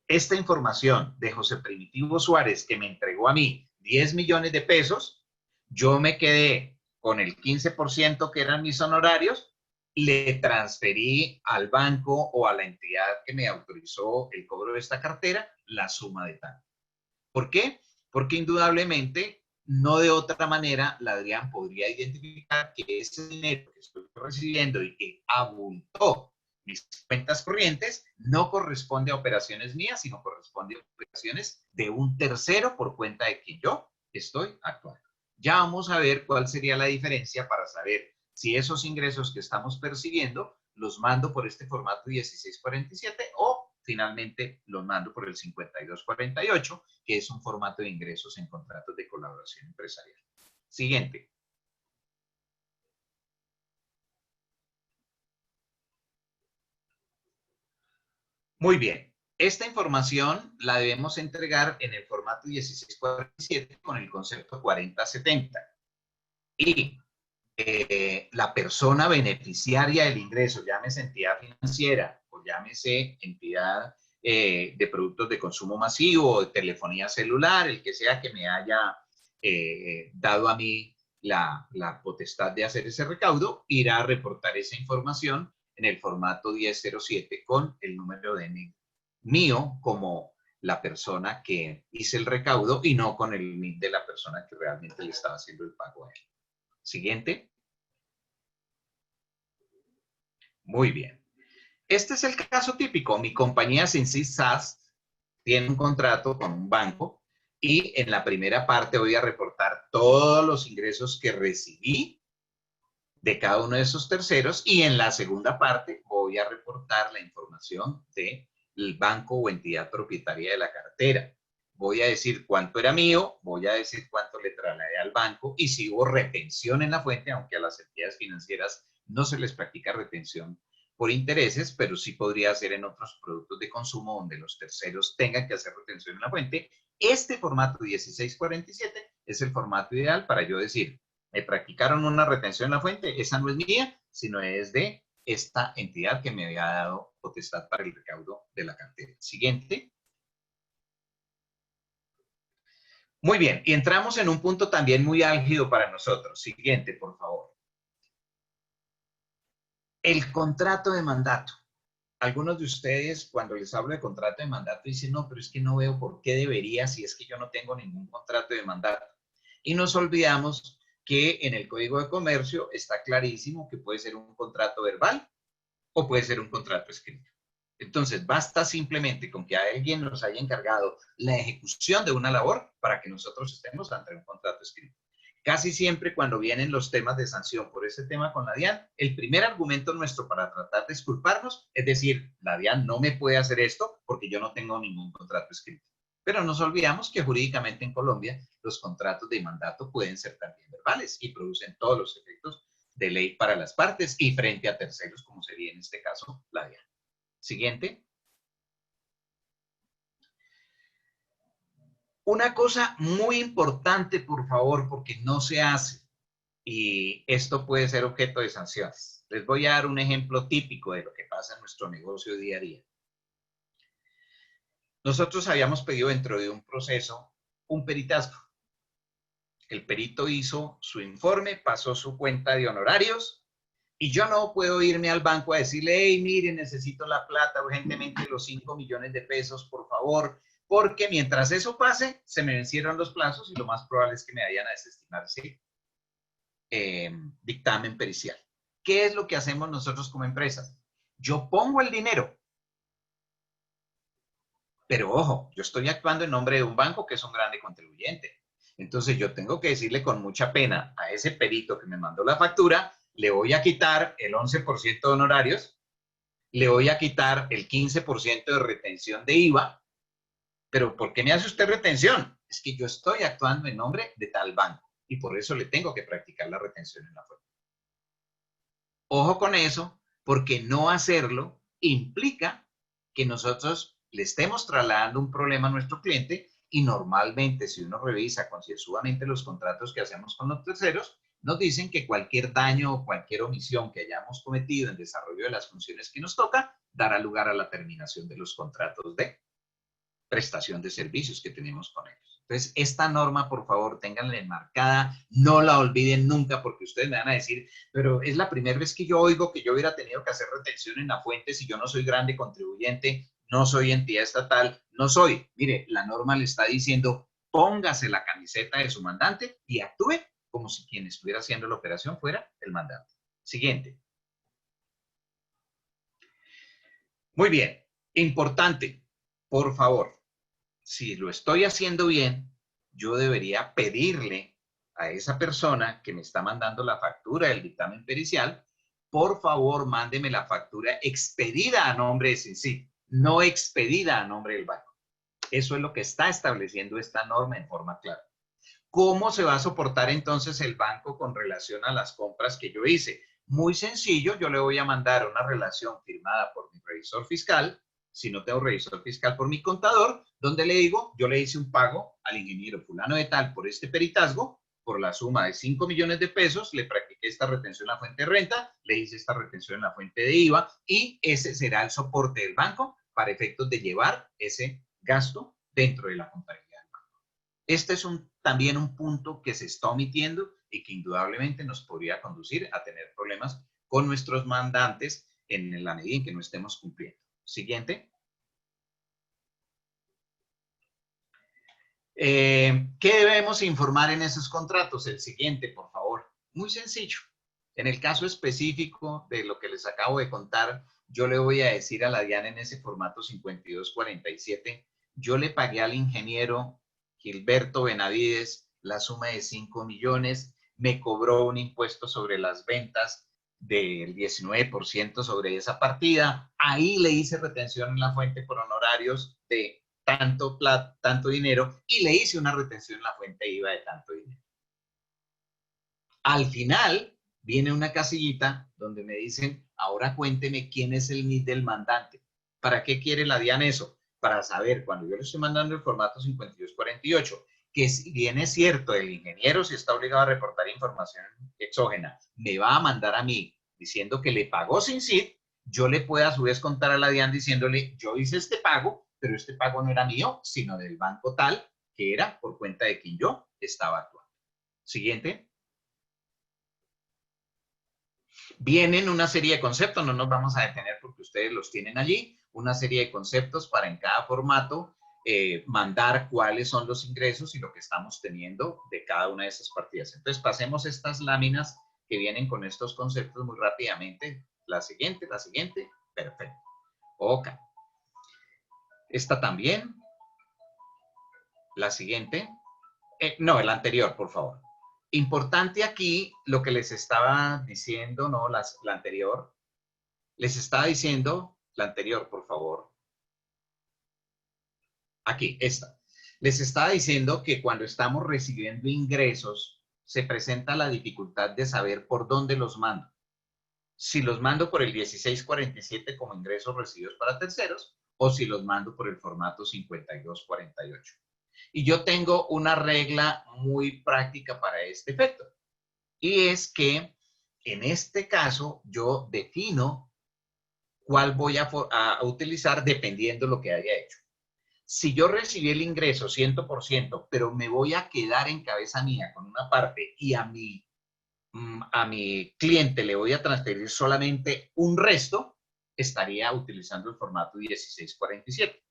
esta información de José Primitivo Suárez que me entregó a mí 10 millones de pesos, yo me quedé con el 15% que eran mis honorarios le transferí al banco o a la entidad que me autorizó el cobro de esta cartera la suma de tanto. ¿Por qué? Porque indudablemente, no de otra manera, la Adrián podría identificar que ese dinero que estoy recibiendo y que abultó mis cuentas corrientes no corresponde a operaciones mías, sino corresponde a operaciones de un tercero por cuenta de que yo estoy actuando. Ya vamos a ver cuál sería la diferencia para saber si esos ingresos que estamos percibiendo los mando por este formato 1647 o finalmente los mando por el 5248, que es un formato de ingresos en contratos de colaboración empresarial. Siguiente. Muy bien. Esta información la debemos entregar en el formato 1647 con el concepto 4070. Y la persona beneficiaria del ingreso, llámese entidad financiera o llámese entidad de productos de consumo masivo o de telefonía celular, el que sea que me haya dado a mí la potestad de hacer ese recaudo, irá a reportar esa información en el formato 1007 con el número de NIC mío como la persona que hice el recaudo y no con el NIC de la persona que realmente le estaba haciendo el pago a él. Siguiente. Muy bien. Este es el caso típico. Mi compañía Synsys SAS tiene un contrato con un banco y en la primera parte voy a reportar todos los ingresos que recibí de cada uno de esos terceros y en la segunda parte voy a reportar la información del banco o entidad propietaria de la cartera. Voy a decir cuánto era mío, voy a decir cuánto le trasladé al banco y si hubo retención en la fuente, aunque a las entidades financieras no se les practica retención por intereses, pero sí podría ser en otros productos de consumo donde los terceros tengan que hacer retención en la fuente. Este formato 1647 es el formato ideal para yo decir, me practicaron una retención en la fuente, esa no es mía, sino es de esta entidad que me había dado potestad para el recaudo de la cartera. Siguiente. Muy bien, y entramos en un punto también muy álgido para nosotros. Siguiente, por favor. El contrato de mandato. Algunos de ustedes, cuando les hablo de contrato de mandato, dicen, no, pero es que no veo por qué debería si es que yo no tengo ningún contrato de mandato. Y nos olvidamos que en el Código de Comercio está clarísimo que puede ser un contrato verbal o puede ser un contrato escrito. Entonces, basta simplemente con que alguien nos haya encargado la ejecución de una labor para que nosotros estemos ante un contrato escrito. Casi siempre cuando vienen los temas de sanción por ese tema con la DIAN, el primer argumento nuestro para tratar de exculparnos es decir, la DIAN no me puede hacer esto porque yo no tengo ningún contrato escrito. Pero nos olvidamos que jurídicamente en Colombia los contratos de mandato pueden ser también verbales y producen todos los efectos de ley para las partes y frente a terceros, como sería en este caso la DIAN. Siguiente. Una cosa muy importante, por favor, porque no se hace, y esto puede ser objeto de sanciones. Les voy a dar un ejemplo típico de lo que pasa en nuestro negocio día a día. Nosotros habíamos pedido dentro de un proceso un peritazgo. El perito hizo su informe, pasó su cuenta de honorarios, y yo no puedo irme al banco a decirle, hey, mire, necesito la plata urgentemente, los 5 millones de pesos, por favor, porque mientras eso pase, se me vencieron los plazos y lo más probable es que me vayan a desestimar ese dictamen pericial. ¿Qué es lo que hacemos nosotros como empresas? Yo pongo el dinero, pero ojo, yo estoy actuando en nombre de un banco que es un grande contribuyente. Entonces yo tengo que decirle con mucha pena a ese perito que me mandó la factura, le voy a quitar el 11% de honorarios, le voy a quitar el 15% de retención de IVA, pero ¿por qué me hace usted retención? Es que yo estoy actuando en nombre de tal banco y por eso le tengo que practicar la retención en la fuente. Ojo con eso, porque no hacerlo implica que nosotros le estemos trasladando un problema a nuestro cliente y normalmente si uno revisa concienzudamente los contratos que hacemos con los terceros, nos dicen que cualquier daño o cualquier omisión que hayamos cometido en desarrollo de las funciones que nos toca dará lugar a la terminación de los contratos de prestación de servicios que tenemos con ellos. Entonces, esta norma, por favor, ténganla enmarcada, no la olviden nunca, porque ustedes me van a decir, pero es la primera vez que yo oigo que yo hubiera tenido que hacer retención en la fuente si yo no soy grande contribuyente, no soy entidad estatal, no soy. Mire, la norma le está diciendo, póngase la camiseta de su mandante y actúe como si quien estuviera haciendo la operación fuera el mandante. Siguiente. Muy bien, importante, por favor, si lo estoy haciendo bien, yo debería pedirle a esa persona que me está mandando la factura del dictamen pericial, por favor, mándeme la factura expedida a nombre de CINCIT, no expedida a nombre del banco. Eso es lo que está estableciendo esta norma en forma clara. ¿Cómo se va a soportar entonces el banco con relación a las compras que yo hice? Muy sencillo, yo le voy a mandar una relación firmada por mi revisor fiscal, si no tengo revisor fiscal por mi contador, donde le digo, yo le hice un pago al ingeniero fulano de tal por este peritazgo, por la suma de 5 millones de pesos, le practiqué esta retención en la fuente de renta, le hice esta retención en la fuente de IVA y ese será el soporte del banco para efectos de llevar ese gasto dentro de la contabilidad. Este es también un punto que se está omitiendo y que indudablemente nos podría conducir a tener problemas con nuestros mandantes en la medida en que no estemos cumpliendo. Siguiente. ¿Qué debemos informar en esos contratos? El siguiente, por favor. Muy sencillo. En el caso específico de lo que les acabo de contar, yo le voy a decir a la DIAN en ese formato 5247, yo le pagué al ingeniero Gilberto Benavides la suma de 5 millones, me cobró un impuesto sobre las ventas del 19% sobre esa partida, ahí le hice retención en la fuente por honorarios de tanto dinero y le hice una retención en la fuente IVA de tanto dinero. Al final viene una casillita donde me dicen, ahora cuénteme quién es el NID del mandante. ¿Para qué quiere la DIAN eso? Para saber, cuando yo le estoy mandando el formato 5248, que si bien es cierto, el ingeniero si está obligado a reportar información exógena, me va a mandar a mí diciendo que le pagó sin CID, yo le puedo a su vez contar a la DIAN diciéndole, yo hice este pago, pero este pago no era mío, sino del banco tal, que era por cuenta de quien yo estaba actuando. Siguiente. Vienen una serie de conceptos, no nos vamos a detener porque ustedes los tienen allí, una serie de conceptos para en cada formato mandar cuáles son los ingresos y lo que estamos teniendo de cada una de esas partidas. Entonces pasemos estas láminas que vienen con estos conceptos muy rápidamente. La siguiente, perfecto. Ok. Esta también. La siguiente. No, el anterior, por favor. Importante aquí lo que les estaba diciendo, no, la anterior. Les estaba diciendo, la anterior, por favor. Aquí, esta. Les estaba diciendo que cuando estamos recibiendo ingresos, se presenta la dificultad de saber por dónde los mando. Si los mando por el 1647 como ingresos recibidos para terceros, o si los mando por el formato 5248. Y yo tengo una regla muy práctica para este efecto. Y es que en este caso yo defino cuál voy a utilizar dependiendo de lo que haya hecho. Si yo recibí el ingreso 100%, pero me voy a quedar en cabeza mía con una parte y a mi cliente le voy a transferir solamente un resto, estaría utilizando el formato 1647.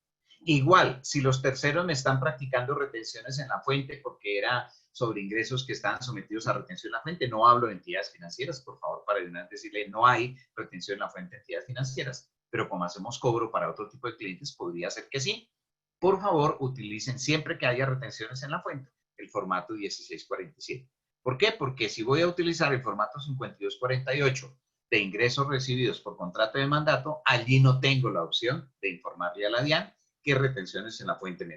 Igual, si los terceros me están practicando retenciones en la fuente porque era sobre ingresos que estaban sometidos a retención en la fuente, no hablo de entidades financieras, por favor, para decirle, no hay retención en la fuente de entidades financieras, pero como hacemos cobro para otro tipo de clientes, podría ser que sí. Por favor, utilicen siempre que haya retenciones en la fuente el formato 1647. ¿Por qué? Porque si voy a utilizar el formato 5248 de ingresos recibidos por contrato de mandato, allí no tengo la opción de informarle a la DIAN qué retenciones en la fuente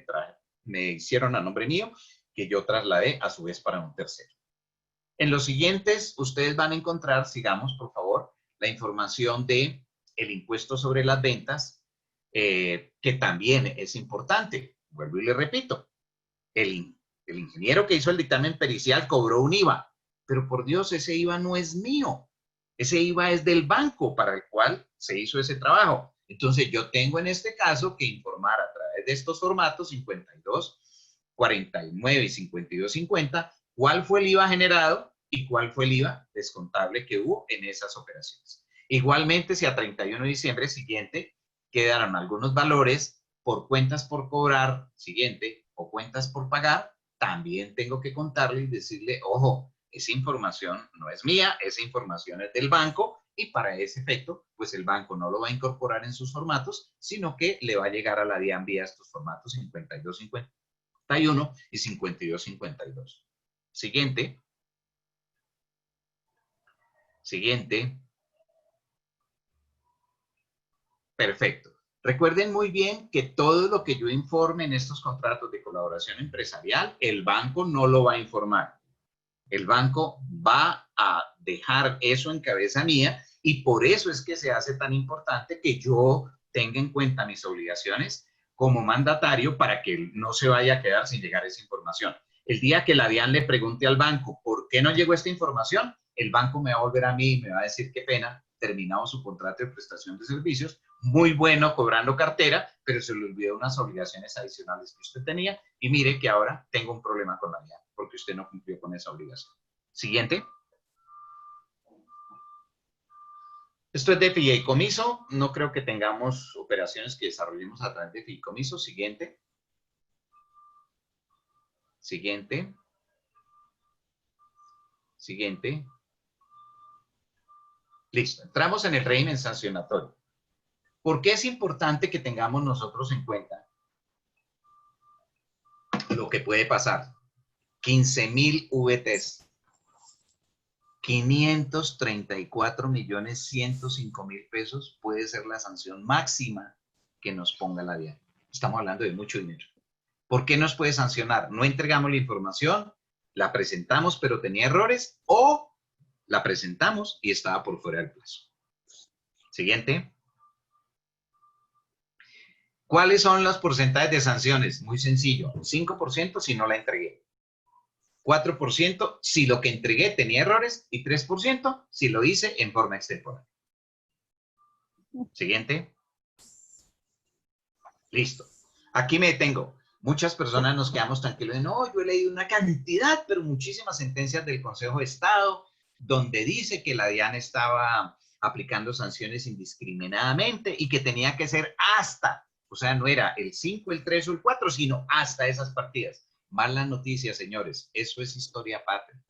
me hicieron a nombre mío, que yo trasladé a su vez para un tercero. En los siguientes, ustedes van a encontrar, sigamos por favor, la información de el impuesto sobre las ventas, que también es importante. Vuelvo y le repito, el ingeniero que hizo el dictamen pericial cobró un IVA, pero por Dios, ese IVA no es mío. Ese IVA es del banco para el cual se hizo ese trabajo. Entonces, yo tengo en este caso que informar a través de estos formatos 52, 49.5250, cuál fue el IVA generado y cuál fue el IVA descontable que hubo en esas operaciones. Igualmente, si a 31 de diciembre siguiente quedaron algunos valores por cuentas por cobrar siguiente o cuentas por pagar, también tengo que contarle y decirle, ojo, esa información no es mía, esa información es del banco y para ese efecto, pues el banco no lo va a incorporar en sus formatos, sino que le va a llegar a la DIAN vía estos formatos 5251 y 5252. Siguiente. Siguiente. Perfecto. Recuerden muy bien que todo lo que yo informe en estos contratos de colaboración empresarial, el banco no lo va a informar. El banco va a dejar eso en cabeza mía y por eso es que se hace tan importante que yo tenga en cuenta mis obligaciones como mandatario para que no se vaya a quedar sin llegar esa información. El día que la DIAN le pregunte al banco por qué no llegó esta información, el banco me va a volver a mí y me va a decir qué pena, terminado su contrato de prestación de servicios, muy bueno cobrando cartera, pero se le olvidó unas obligaciones adicionales que usted tenía y mire que ahora tengo un problema con la DIAN porque usted no cumplió con esa obligación. Siguiente. Esto es de fideicomiso. No creo que tengamos operaciones que desarrollemos a través de fideicomiso. Siguiente. Siguiente. Siguiente. Listo. Entramos en el régimen sancionatorio. ¿Por qué es importante que tengamos nosotros en cuenta lo que puede pasar? 15.000 VTs. 534.105.000 pesos puede ser la sanción máxima que nos ponga la DIAN. Estamos hablando de mucho dinero. ¿Por qué nos puede sancionar? No entregamos la información, la presentamos pero tenía errores o la presentamos y estaba por fuera del plazo. Siguiente. ¿Cuáles son los porcentajes de sanciones? Muy sencillo. 5% si no la entregué. 4% si lo que entregué tenía errores y 3% si lo hice en forma extemporánea. Siguiente. Listo. Aquí me detengo. Muchas personas nos quedamos tranquilos de no, yo he leído una cantidad, pero muchísimas sentencias del Consejo de Estado donde dice que la DIAN estaba aplicando sanciones indiscriminadamente y que tenía que ser hasta, o sea, no era el 5, el 3 o el 4, sino hasta esas partidas. Mala noticia, señores, eso es historia patria.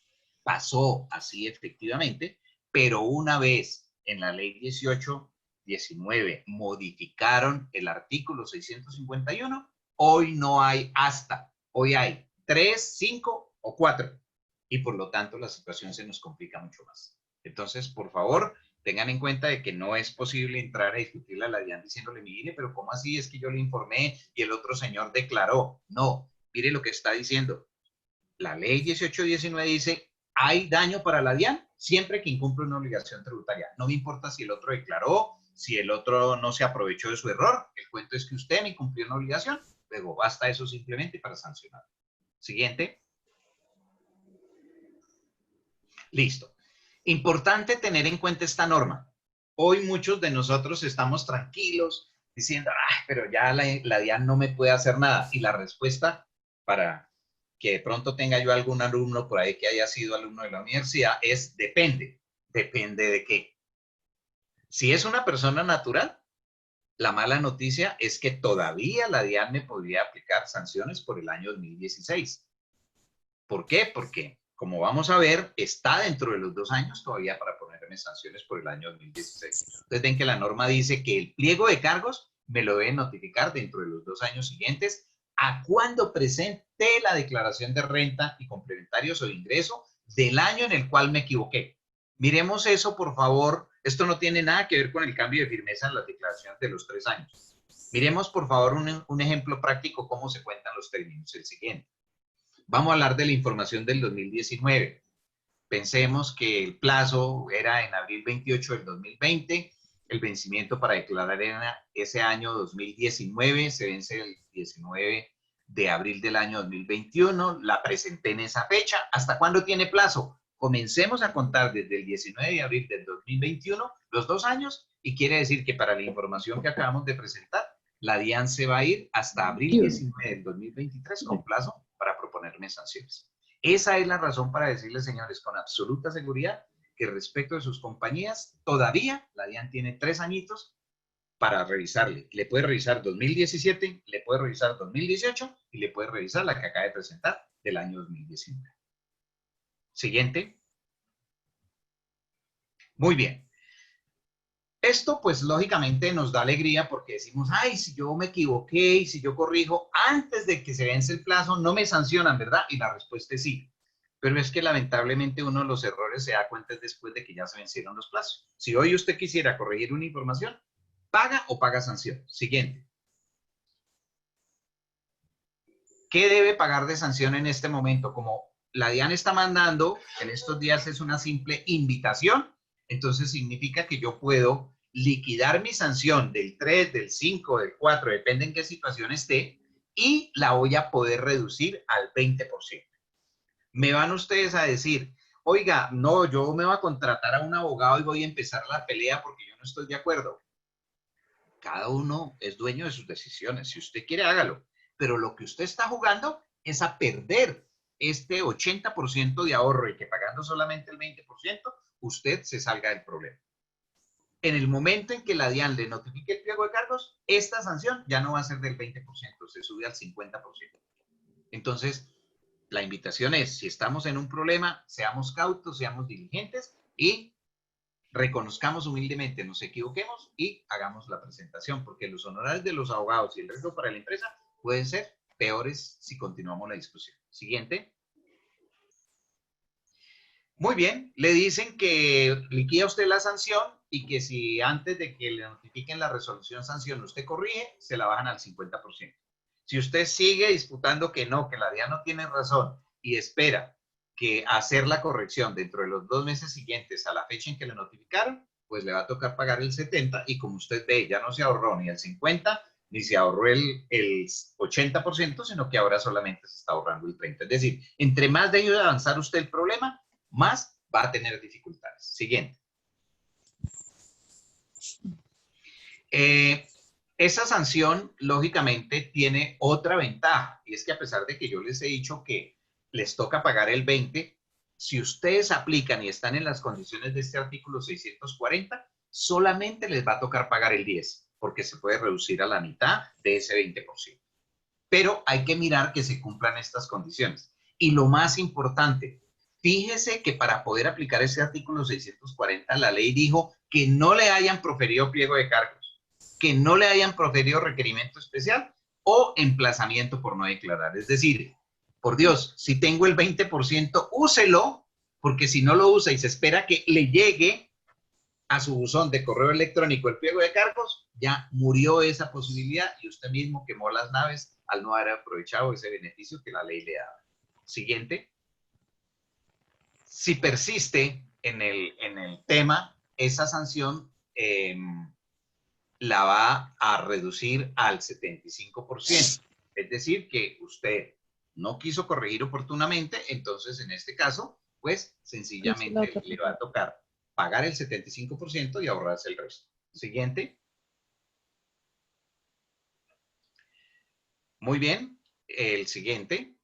Pasó así efectivamente, pero una vez en la ley 1819 modificaron el artículo 651, hoy no hay hasta, hoy hay 3, 5 o 4 y por lo tanto la situación se nos complica mucho más. Entonces, por favor, tengan en cuenta de que no es posible entrar a discutirle a la DIAN diciéndole, mire, pero ¿cómo así? Es que yo le informé y el otro señor declaró. No, mire lo que está diciendo. La ley 1819 dice, hay daño para la DIAN siempre que incumple una obligación tributaria. No me importa si el otro declaró, si el otro no se aprovechó de su error. El cuento es que usted me incumplió una obligación. Luego basta eso simplemente para sancionar. Siguiente. Listo. Importante tener en cuenta esta norma. Hoy muchos de nosotros estamos tranquilos diciendo, pero ya la DIAN no me puede hacer nada. Y la respuesta para que de pronto tenga yo algún alumno por ahí que haya sido alumno de la universidad es depende. ¿Depende de qué? Si es una persona natural, la mala noticia es que todavía la DIAN me podría aplicar sanciones por el año 2016. ¿Por qué? Porque, como vamos a ver, está dentro de los 2 años todavía para ponerme sanciones por el año 2016. Entonces, ven que la norma dice que el pliego de cargos me lo deben notificar dentro de los 2 años siguientes a cuando presente la declaración de renta y complementarios o de ingreso del año en el cual me equivoqué. Miremos eso, por favor. Esto no tiene nada que ver con el cambio de firmeza en las declaraciones de los 3 años. Miremos, por favor, un ejemplo práctico cómo se cuentan los términos. El siguiente. Vamos a hablar de la información del 2019. Pensemos que el plazo era en abril 28 del 2020. El vencimiento para declarar era ese año 2019. Se vence el 19 de abril del año 2021. La presenté en esa fecha. ¿Hasta cuándo tiene plazo? Comencemos a contar desde el 19 de abril del 2021, los 2 años, y quiere decir que para la información que acabamos de presentar, la DIAN se va a ir hasta abril 19 del 2023 con plazo para imponerme sanciones. Esa es la razón para decirles, señores, con absoluta seguridad, que respecto de sus compañías, todavía la DIAN tiene 3 añitos para revisarle. Le puede revisar 2017, le puede revisar 2018 y le puede revisar la que acaba de presentar del año 2019. Siguiente. Muy bien. Esto, pues, lógicamente nos da alegría porque decimos, ay, si yo me equivoqué y si yo corrijo antes de que se vence el plazo, no me sancionan, ¿verdad? Y la respuesta es sí. Pero es que lamentablemente uno de los errores se da cuenta después de que ya se vencieron los plazos. Si hoy usted quisiera corregir una información, ¿paga o paga sanción? Siguiente. ¿Qué debe pagar de sanción en este momento? Como la DIAN está mandando, en estos días es una simple invitación, entonces significa que yo puedo liquidar mi sanción del 3, del 5, del 4, depende en qué situación esté, y la voy a poder reducir al 20%. Me van ustedes a decir, oiga, no, yo me voy a contratar a un abogado y voy a empezar la pelea porque yo no estoy de acuerdo. Cada uno es dueño de sus decisiones. Si usted quiere, hágalo. Pero lo que usted está jugando es a perder este 80% de ahorro y que pagando solamente el 20%, usted se salga del problema. En el momento en que la DIAN le notifique el pliego de cargos, esta sanción ya no va a ser del 20%, se sube al 50%. Entonces, la invitación es, si estamos en un problema, seamos cautos, seamos diligentes y reconozcamos humildemente, nos equivoquemos y hagamos la presentación, porque los honorarios de los abogados y el riesgo para la empresa pueden ser peores si continuamos la discusión. Siguiente. Muy bien, le dicen que liquida usted la sanción y que si antes de que le notifiquen la resolución sanción usted corrige, se la bajan al 50%. Si usted sigue disputando que no, que la DIAN no tiene razón y espera que hacer la corrección dentro de los 2 meses siguientes a la fecha en que le notificaron, pues le va a tocar pagar el 70% y como usted ve, ya no se ahorró ni el 50% ni se ahorró el 80%, sino que ahora solamente se está ahorrando el 30%. Es decir, entre más deje de avanzar usted el problema, más va a tener dificultades. Siguiente. Esa sanción, lógicamente, tiene otra ventaja, y es que a pesar de que yo les he dicho que les toca pagar el 20%, si ustedes aplican y están en las condiciones de este artículo 640, solamente les va a tocar pagar el 10%, porque se puede reducir a la mitad de ese 20%. Pero hay que mirar que se cumplan estas condiciones. Y lo más importante, fíjese que para poder aplicar ese artículo 640, la ley dijo que no le hayan proferido pliego de cargos, que no le hayan proferido requerimiento especial o emplazamiento por no declarar. Es decir, por Dios, si tengo el 20%, úselo, porque si no lo usa y se espera que le llegue a su buzón de correo electrónico el pliego de cargos, ya murió esa posibilidad y usted mismo quemó las naves al no haber aprovechado ese beneficio que la ley le daba. Siguiente. Si persiste en el tema, esa sanción la va a reducir al 75%. Es decir, que usted no quiso corregir oportunamente, entonces en este caso, pues sencillamente le va a tocar pagar el 75% y ahorrarse el resto. Siguiente. Muy bien. El siguiente.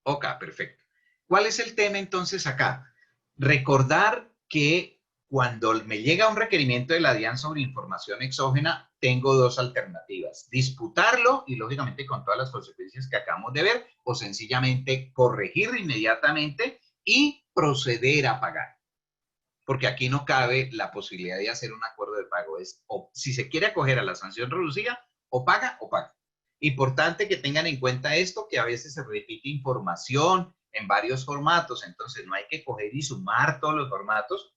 Ok, perfecto. ¿Cuál es el tema entonces acá? Recordar que cuando me llega un requerimiento de la DIAN sobre información exógena, tengo 2 alternativas. Disputarlo y lógicamente con todas las consecuencias que acabamos de ver, o sencillamente corregir inmediatamente y proceder a pagar. Porque aquí no cabe la posibilidad de hacer un acuerdo de pago. Es o si se quiere acoger a la sanción reducida, o paga o paga. Importante que tengan en cuenta esto, que a veces se repite información en varios formatos, entonces no hay que coger y sumar todos los formatos,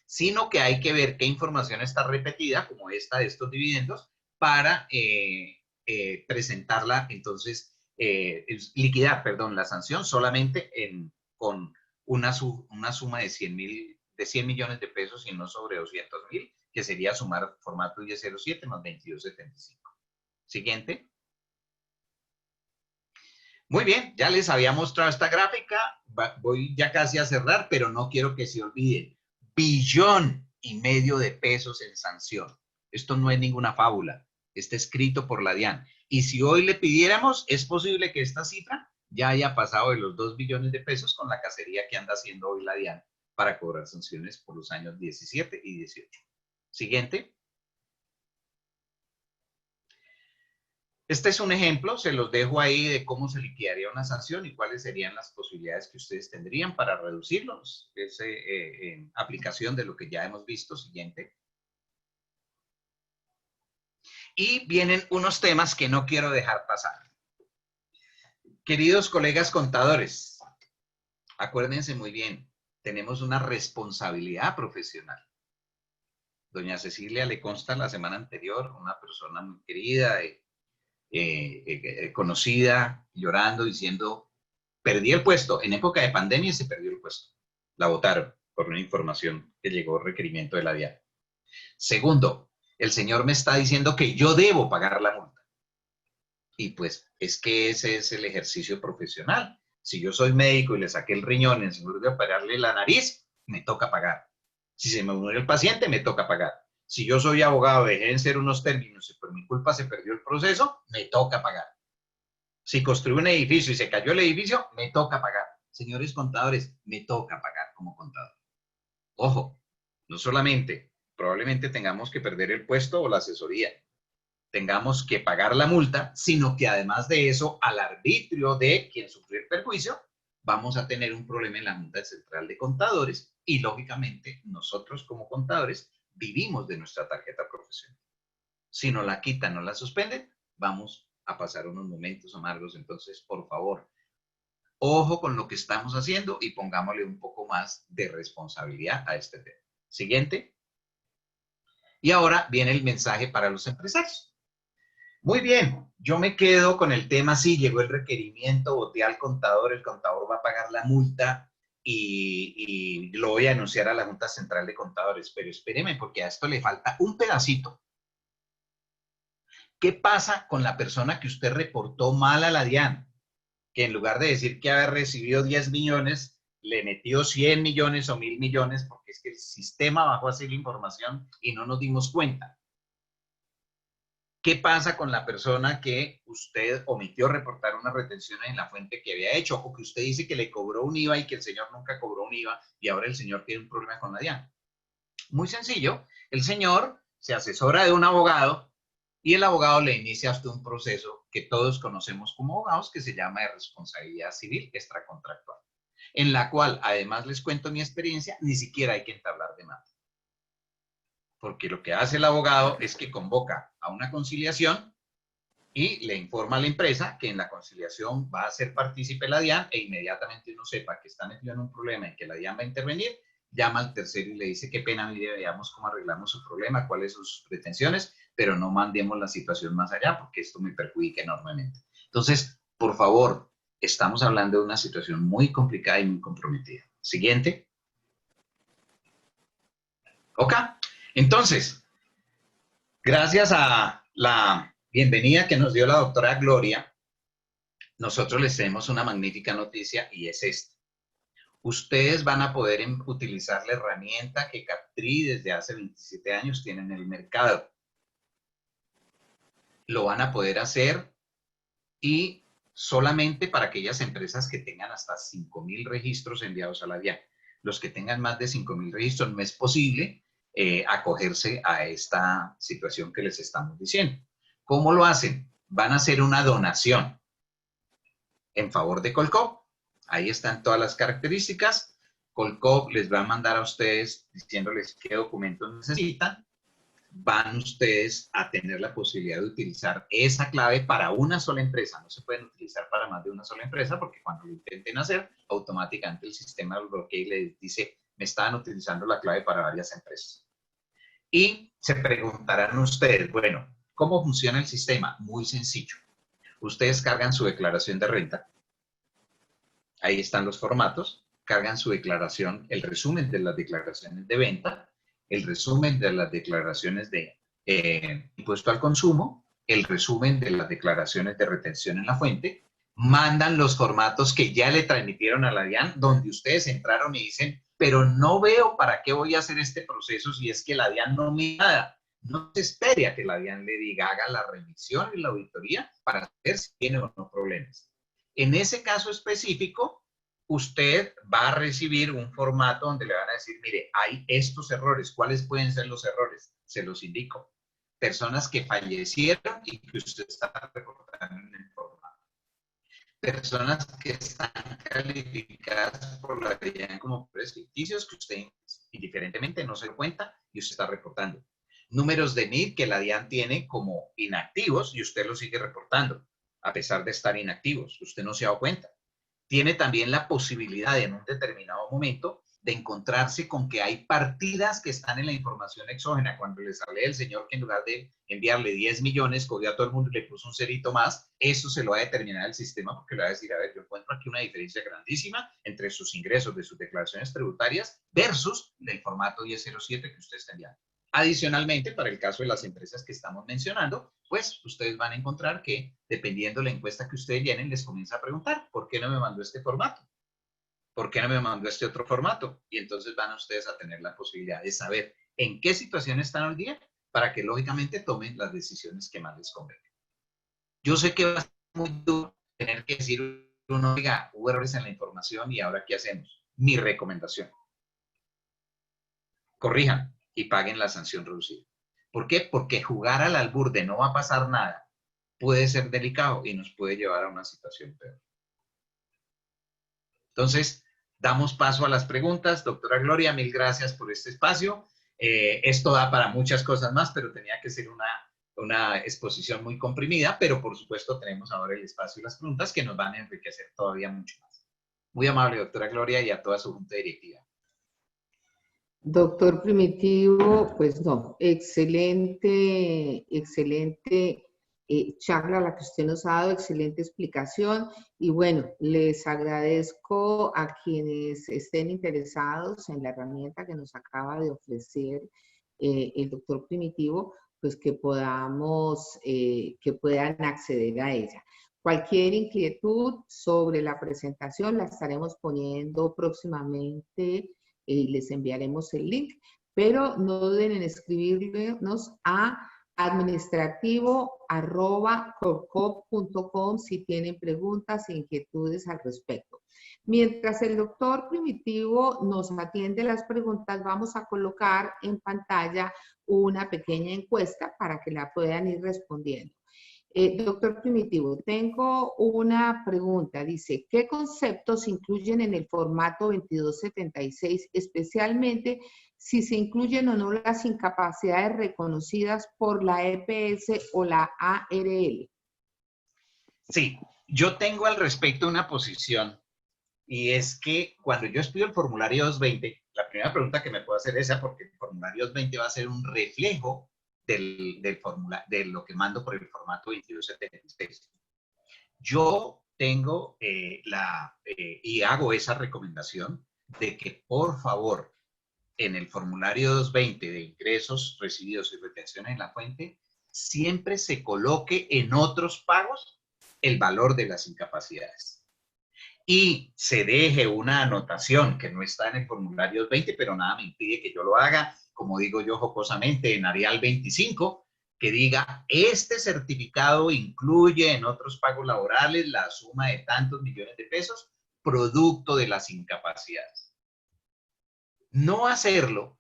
sino que hay que ver qué información está repetida, como esta de estos dividendos, para presentarla, entonces, liquidar, perdón, la sanción solamente con una suma de 100 millones de pesos y no sobre 200.000, que sería sumar formato 1007 más 2275. Siguiente. Muy bien, ya les había mostrado esta gráfica, voy ya casi a cerrar, pero no quiero que se olviden. 1,5 billones de pesos en sanción. Esto no es ninguna fábula, está escrito por la DIAN. Y si hoy le pidiéramos, es posible que esta cifra ya haya pasado de los 2 billones de pesos con la cacería que anda haciendo hoy la DIAN para cobrar sanciones por los años 17 y 18. Siguiente. Este es un ejemplo, se los dejo ahí de cómo se liquidaría una sanción y cuáles serían las posibilidades que ustedes tendrían para reducirlos. Es aplicación de lo que ya hemos visto. Siguiente. Y vienen unos temas que no quiero dejar pasar. Queridos colegas contadores, acuérdense muy bien, tenemos una responsabilidad profesional. Doña Cecilia le consta la semana anterior, una persona muy querida, conocida, llorando, diciendo, perdí el puesto. En época de pandemia se perdió el puesto. La votaron por una información que llegó requerimiento de la DIAN. Segundo, el señor me está diciendo que yo debo pagar la multa. Y pues es que ese es el ejercicio profesional. Si yo soy médico y le saqué el riñón en lugar de operarle la nariz, me toca pagar. Si se me murió el paciente, me toca pagar. Si yo soy abogado, dejé de ser unos términos y por mi culpa se perdió el proceso, me toca pagar. Si construí un edificio y se cayó el edificio, me toca pagar. Señores contadores, me toca pagar como contador. Ojo, no solamente probablemente tengamos que perder el puesto o la asesoría, tengamos que pagar la multa, sino que además de eso, al arbitrio de quien sufrió el perjuicio, vamos a tener un problema en la Junta Central de Contadores y, lógicamente, nosotros como contadores vivimos de nuestra tarjeta profesional. Si no la quitan, no la suspenden, vamos a pasar unos momentos amargos. Entonces, por favor, ojo con lo que estamos haciendo y pongámosle un poco más de responsabilidad a este tema. Siguiente. Y ahora viene el mensaje para los empresarios. Muy bien, yo me quedo con el tema, sí, llegó el requerimiento, voté al contador, el contador va a pagar la multa y lo voy a anunciar a la Junta Central de Contadores, pero espéreme porque a esto le falta un pedacito. ¿Qué pasa con la persona que usted reportó mal a la DIAN? Que en lugar de decir que había recibido 10 millones, le metió 100 millones o 1000 millones porque es que el sistema bajó así la información y no nos dimos cuenta. ¿Qué pasa con la persona que usted omitió reportar una retención en la fuente que había hecho o que usted dice que le cobró un IVA y que el señor nunca cobró un IVA y ahora el señor tiene un problema con la DIAN? Muy sencillo, el señor se asesora de un abogado y el abogado le inicia hasta un proceso que todos conocemos como abogados que se llama de responsabilidad civil extracontractual, en la cual, además les cuento mi experiencia, ni siquiera hay que entablar demanda. Porque lo que hace el abogado es que convoca a una conciliación y le informa a la empresa que en la conciliación va a ser partícipe la DIAN e inmediatamente uno sepa que está metido en un problema y que la DIAN va a intervenir, llama al tercero y le dice qué pena, mire, veamos cómo arreglamos su problema, cuáles son sus pretensiones, pero no mandemos la situación más allá porque esto me perjudica enormemente. Entonces, por favor, estamos hablando de una situación muy complicada y muy comprometida. Siguiente. ¿Ok? Entonces, gracias a la bienvenida que nos dio la doctora Gloria, nosotros les tenemos una magnífica noticia y es esta. Ustedes van a poder utilizar la herramienta que Captri desde hace 27 años tiene en el mercado. Lo van a poder hacer y solamente para aquellas empresas que tengan hasta 5,000 registros enviados a la DIAN. Los que tengan más de 5,000 registros no es posible acogerse a esta situación que les estamos diciendo. ¿Cómo lo hacen? Van a hacer una donación en favor de Colcop. Ahí están todas las características. Colcop les va a mandar a ustedes diciéndoles qué documentos necesitan. Van ustedes a tener la posibilidad de utilizar esa clave para una sola empresa. No se pueden utilizar para más de una sola empresa porque cuando lo intenten hacer, automáticamente el sistema lo bloquea y les dice, me estaban utilizando la clave para varias empresas. Y se preguntarán ustedes, bueno, ¿cómo funciona el sistema? Muy sencillo. Ustedes cargan su declaración de renta. Ahí están los formatos. Cargan su declaración, el resumen de las declaraciones de venta, el resumen de las declaraciones de impuesto al consumo, el resumen de las declaraciones de retención en la fuente, mandan los formatos que ya le transmitieron a la DIAN, donde ustedes entraron y dicen, pero no veo para qué voy a hacer este proceso si es que la DIAN no me da nada. No se espere a que la DIAN le diga, haga la revisión y la auditoría para ver si tiene o no problemas. En ese caso específico, usted va a recibir un formato donde le van a decir, mire, hay estos errores. ¿Cuáles pueden ser los errores? Se los indico. Personas que fallecieron y que usted está reportando en el formato. Personas que están calificadas por la DIAN como pobres ficticios que usted indiferentemente no se da cuenta y usted está reportando. Números de NID que la DIAN tiene como inactivos y usted los sigue reportando, a pesar de estar inactivos. Usted no se ha dado cuenta. Tiene también la posibilidad en un determinado momento de encontrarse con que hay partidas que están en la información exógena. Cuando les hablé del señor que en lugar de enviarle 10 millones, cogió a todo el mundo y le puso un cerito más, eso se lo va a determinar el sistema porque le va a decir, a ver, yo encuentro aquí una diferencia grandísima entre sus ingresos de sus declaraciones tributarias versus el formato 1007 que usted está enviando. Adicionalmente, para el caso de las empresas que estamos mencionando, pues ustedes van a encontrar que, dependiendo de la encuesta que ustedes llenen, les comienza a preguntar, ¿por qué no me mandó este formato? ¿Por qué no me mandó este otro formato? Y entonces van ustedes a tener la posibilidad de saber en qué situación están hoy día para que, lógicamente, tomen las decisiones que más les convengan. Yo sé que va a ser muy duro tener que decir uno, oiga, hubo errores en la información y ahora ¿qué hacemos? Mi recomendación. Corrijan y paguen la sanción reducida. ¿Por qué? Porque jugar al albur de no va a pasar nada puede ser delicado y nos puede llevar a una situación peor. Entonces, damos paso a las preguntas. Doctora Gloria, mil gracias por este espacio. Esto da para muchas cosas más, pero tenía que ser una exposición muy comprimida, pero por supuesto tenemos ahora el espacio y las preguntas que nos van a enriquecer todavía mucho más. Muy amable, doctora Gloria, y a toda su junta directiva. Doctor Primitivo, pues no, excelente, excelente charla la que usted nos ha dado, excelente explicación. Y bueno, les agradezco a quienes estén interesados en la herramienta que nos acaba de ofrecer el doctor Primitivo, pues que podamos, que puedan acceder a ella. Cualquier inquietud sobre la presentación la estaremos poniendo próximamente y les enviaremos el link, pero no duden en escribirnos a administrativo@corcop.com si tienen preguntas e inquietudes al respecto. Mientras el doctor Primitivo nos atiende las preguntas, vamos a colocar en pantalla una pequeña encuesta para que la puedan ir respondiendo. Doctor Primitivo, tengo una pregunta. Dice, ¿qué conceptos se incluyen en el formato 2276, especialmente si se incluyen o no las incapacidades reconocidas por la EPS o la ARL? Sí, yo tengo al respecto una posición y es que cuando yo estudio el formulario 220, la primera pregunta que me puedo hacer es esa, porque el formulario 220 va a ser un reflejo de lo que mando por el formato 2276. Yo tengo y hago esa recomendación de que por favor en el formulario 220 de ingresos recibidos y retenciones en la fuente siempre se coloque en otros pagos el valor de las incapacidades. Y se deje una anotación que no está en el formulario 20, pero nada me impide que yo lo haga, como digo yo jocosamente, en Arial 25, que diga, este certificado incluye en otros pagos laborales la suma de tantos millones de pesos, producto de las incapacidades. No hacerlo,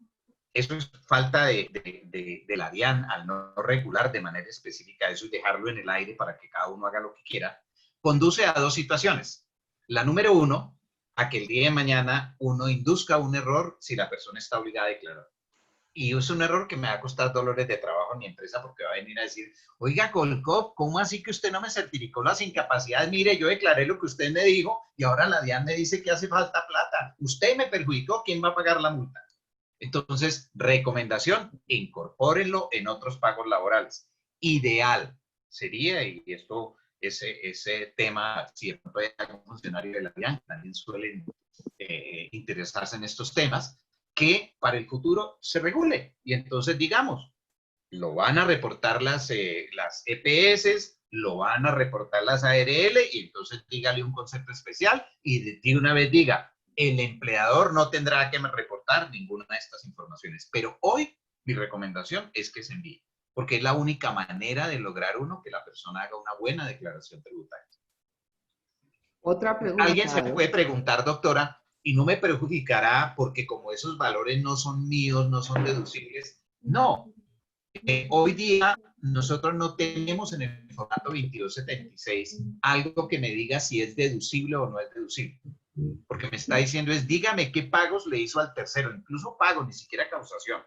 eso es falta de la DIAN al no regular de manera específica eso y dejarlo en el aire para que cada uno haga lo que quiera, conduce a dos situaciones. La número uno, a que el día de mañana uno induzca un error si la persona está obligada a declarar. Y es un error que me va a costar dolores de trabajo en mi empresa porque va a venir a decir, oiga, Colcop, ¿cómo así que usted no me certificó las incapacidades? Mire, yo declaré lo que usted me dijo y ahora la DIAN me dice que hace falta plata. Usted me perjudicó, ¿quién va a pagar la multa? Entonces, recomendación, incorpórenlo en otros pagos laborales. Ideal sería, y esto, ese tema, si de pronto hay algún funcionario de la DIAN, también suelen interesarse en estos temas, que para el futuro se regule. Y entonces, digamos, lo van a reportar las EPS, lo van a reportar las ARL, y entonces dígale un concepto especial y de una vez diga, el empleador no tendrá que reportar ninguna de estas informaciones. Pero hoy mi recomendación es que se envíe, porque es la única manera de lograr que la persona haga una buena declaración tributaria. Otra Alguien se pregunta, puede preguntar, doctora, y no me perjudicará porque como esos valores no son míos, no son deducibles. No, hoy día nosotros no tenemos en el formato 2276 algo que me diga si es deducible o no es deducible. Porque me está diciendo es, dígame qué pagos le hizo al tercero, incluso pagos, ni siquiera causación.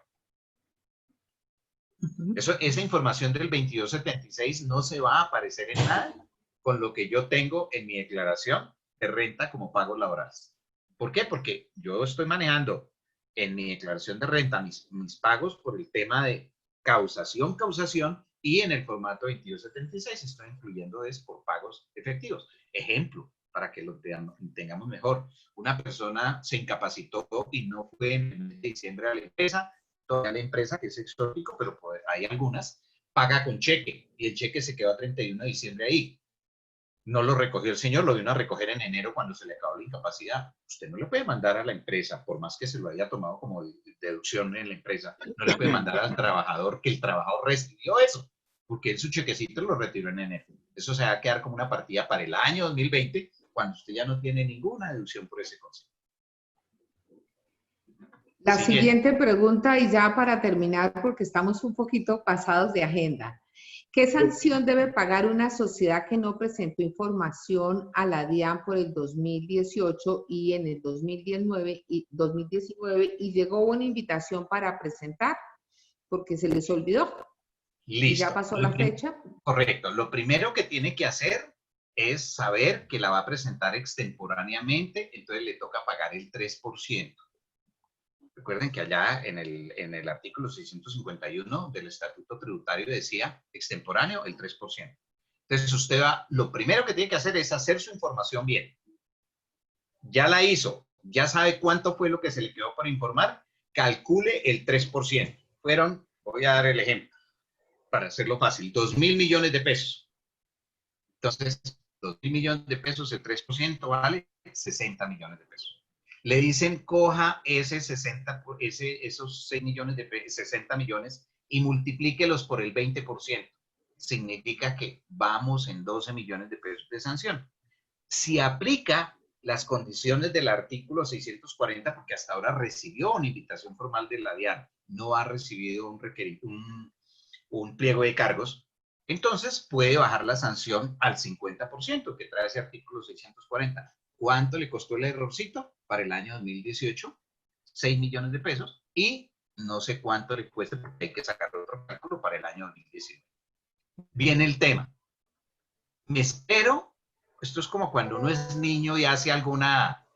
Esa información del 2276 no se va a aparecer en nada con lo que yo tengo en mi declaración de renta como pagos laborales. ¿Por qué? Porque yo estoy manejando en mi declaración de renta mis pagos por el tema de causación, y en el formato 2276 estoy incluyendo es por pagos efectivos. Ejemplo, para que lo tengamos mejor. Una persona se incapacitó y no fue en el mes de diciembre a la empresa, toda la empresa, que es exótico, pero hay algunas, paga con cheque y el cheque se quedó a 31 de diciembre ahí. No lo recogió el señor, lo vino a recoger en enero cuando se le acabó la incapacidad. Usted no le puede mandar a la empresa, por más que se lo haya tomado como deducción en la empresa, no le puede mandar al trabajador que el trabajador recibió eso, porque él su chequecito lo retiró en enero. Eso se va a quedar como una partida para el año 2020, cuando usted ya no tiene ninguna deducción por ese concepto. La Siguiente. siguiente pregunta, y ya para terminar, porque estamos un poquito pasados de agenda. ¿Qué sanción debe pagar una sociedad que no presentó información a la DIAN por el 2018 y en el 2019 y llegó una invitación para presentar porque se les olvidó? Listo. Y ya pasó la fecha. Correcto. Lo primero que tiene que hacer es saber que la va a presentar extemporáneamente, entonces le toca pagar el 3%. Recuerden que allá en el artículo 651 del Estatuto Tributario decía extemporáneo el 3%. Entonces usted lo primero que tiene que hacer es hacer su información bien. Ya la hizo, ya sabe cuánto fue lo que se le quedó por informar, calcule el 3%. Voy a dar el ejemplo, para hacerlo fácil, 2.000 millones de pesos. Entonces, 2.000 millones de pesos, el 3% vale 60 millones de pesos. Le dicen, coja esos 6 millones de pesos, 60 millones, y multiplíquelos por el 20%. Significa que vamos en 12 millones de pesos de sanción. Si aplica las condiciones del artículo 640, porque hasta ahora recibió una invitación formal de la DIAN, no ha recibido un pliego de cargos, entonces puede bajar la sanción al 50% que trae ese artículo 640. ¿Cuánto le costó el errorcito? Para el año 2018, 6 millones de pesos, y no sé cuánto le cueste porque hay que sacar otro cálculo para el año 2019. Viene el tema. Me espero, esto es como cuando uno es niño y hace alguna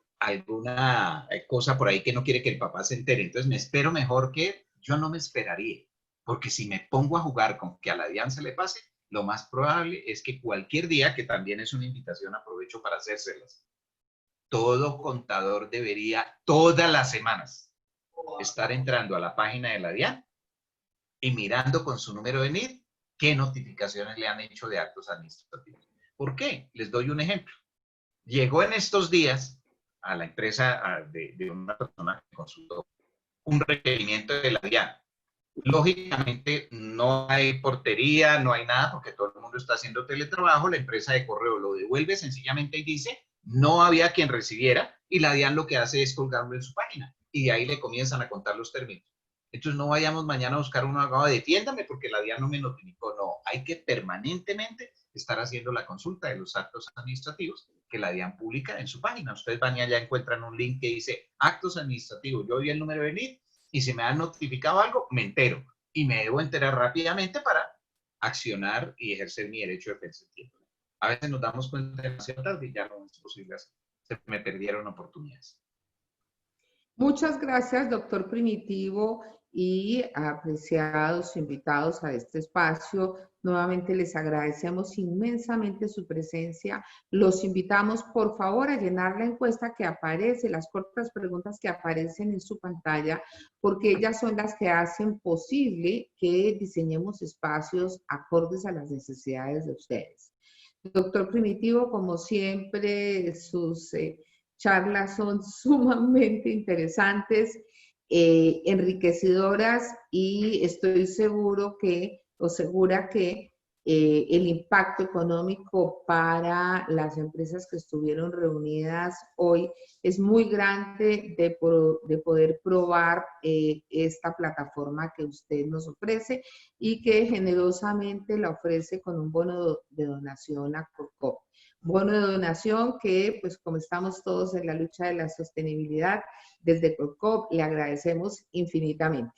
cosa por ahí que no quiere que el papá se entere, entonces me espero mejor que yo no me esperaría. Porque si me pongo a jugar con que a la DIAN se le pase, lo más probable es que cualquier día, que también es una invitación, aprovecho para hacérselas, todo contador debería todas las semanas estar entrando a la página de la DIAN y mirando con su número de NID qué notificaciones le han hecho de actos administrativos. ¿Por qué? Les doy un ejemplo. Llegó en estos días a la empresa de una persona que consultó un requerimiento de la DIAN. Lógicamente no hay portería, no hay nada porque todo el mundo está haciendo teletrabajo, la empresa de correo lo devuelve sencillamente y dice no había quien recibiera, y la DIAN lo que hace es colgarlo en su página y de ahí le comienzan a contar los términos. Entonces no vayamos mañana a buscar un abogado, defiéndame porque la DIAN no me notificó. No, hay que permanentemente estar haciendo la consulta de los actos administrativos que la DIAN publica en su página. Ustedes van y allá encuentran un link que dice actos administrativos. Yo vi el número de NID y si me han notificado algo, me entero. Y me debo enterar rápidamente para accionar y ejercer mi derecho de defensa en tiempo. A veces nos damos cuenta demasiado tarde y ya no es posible hacer. Se me perdieron oportunidades. Muchas gracias, doctor Primitivo, y apreciados invitados a este espacio. Nuevamente les agradecemos inmensamente su presencia. Los invitamos, por favor, a llenar la encuesta que aparece, las cortas preguntas que aparecen en su pantalla, porque ellas son las que hacen posible que diseñemos espacios acordes a las necesidades de ustedes. Doctor Primitivo, como siempre, sus charlas son sumamente interesantes. enriquecedoras, y estoy seguro que, o segura que el impacto económico para las empresas que estuvieron reunidas hoy es muy grande de poder probar esta plataforma que usted nos ofrece y que generosamente la ofrece con un bono de donación a Corcop. Bono de donación que, pues como estamos todos en la lucha de la sostenibilidad, desde Corcop le agradecemos infinitamente.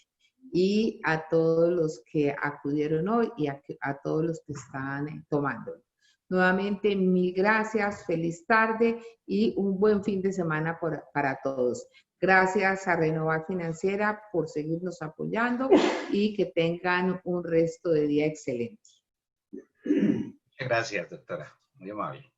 Y a todos los que acudieron hoy y a todos los que están tomándolo. Nuevamente, mil gracias, feliz tarde y un buen fin de semana para todos. Gracias a Renovar Financiera por seguirnos apoyando y que tengan un resto de día excelente. Gracias, doctora. Muy amable.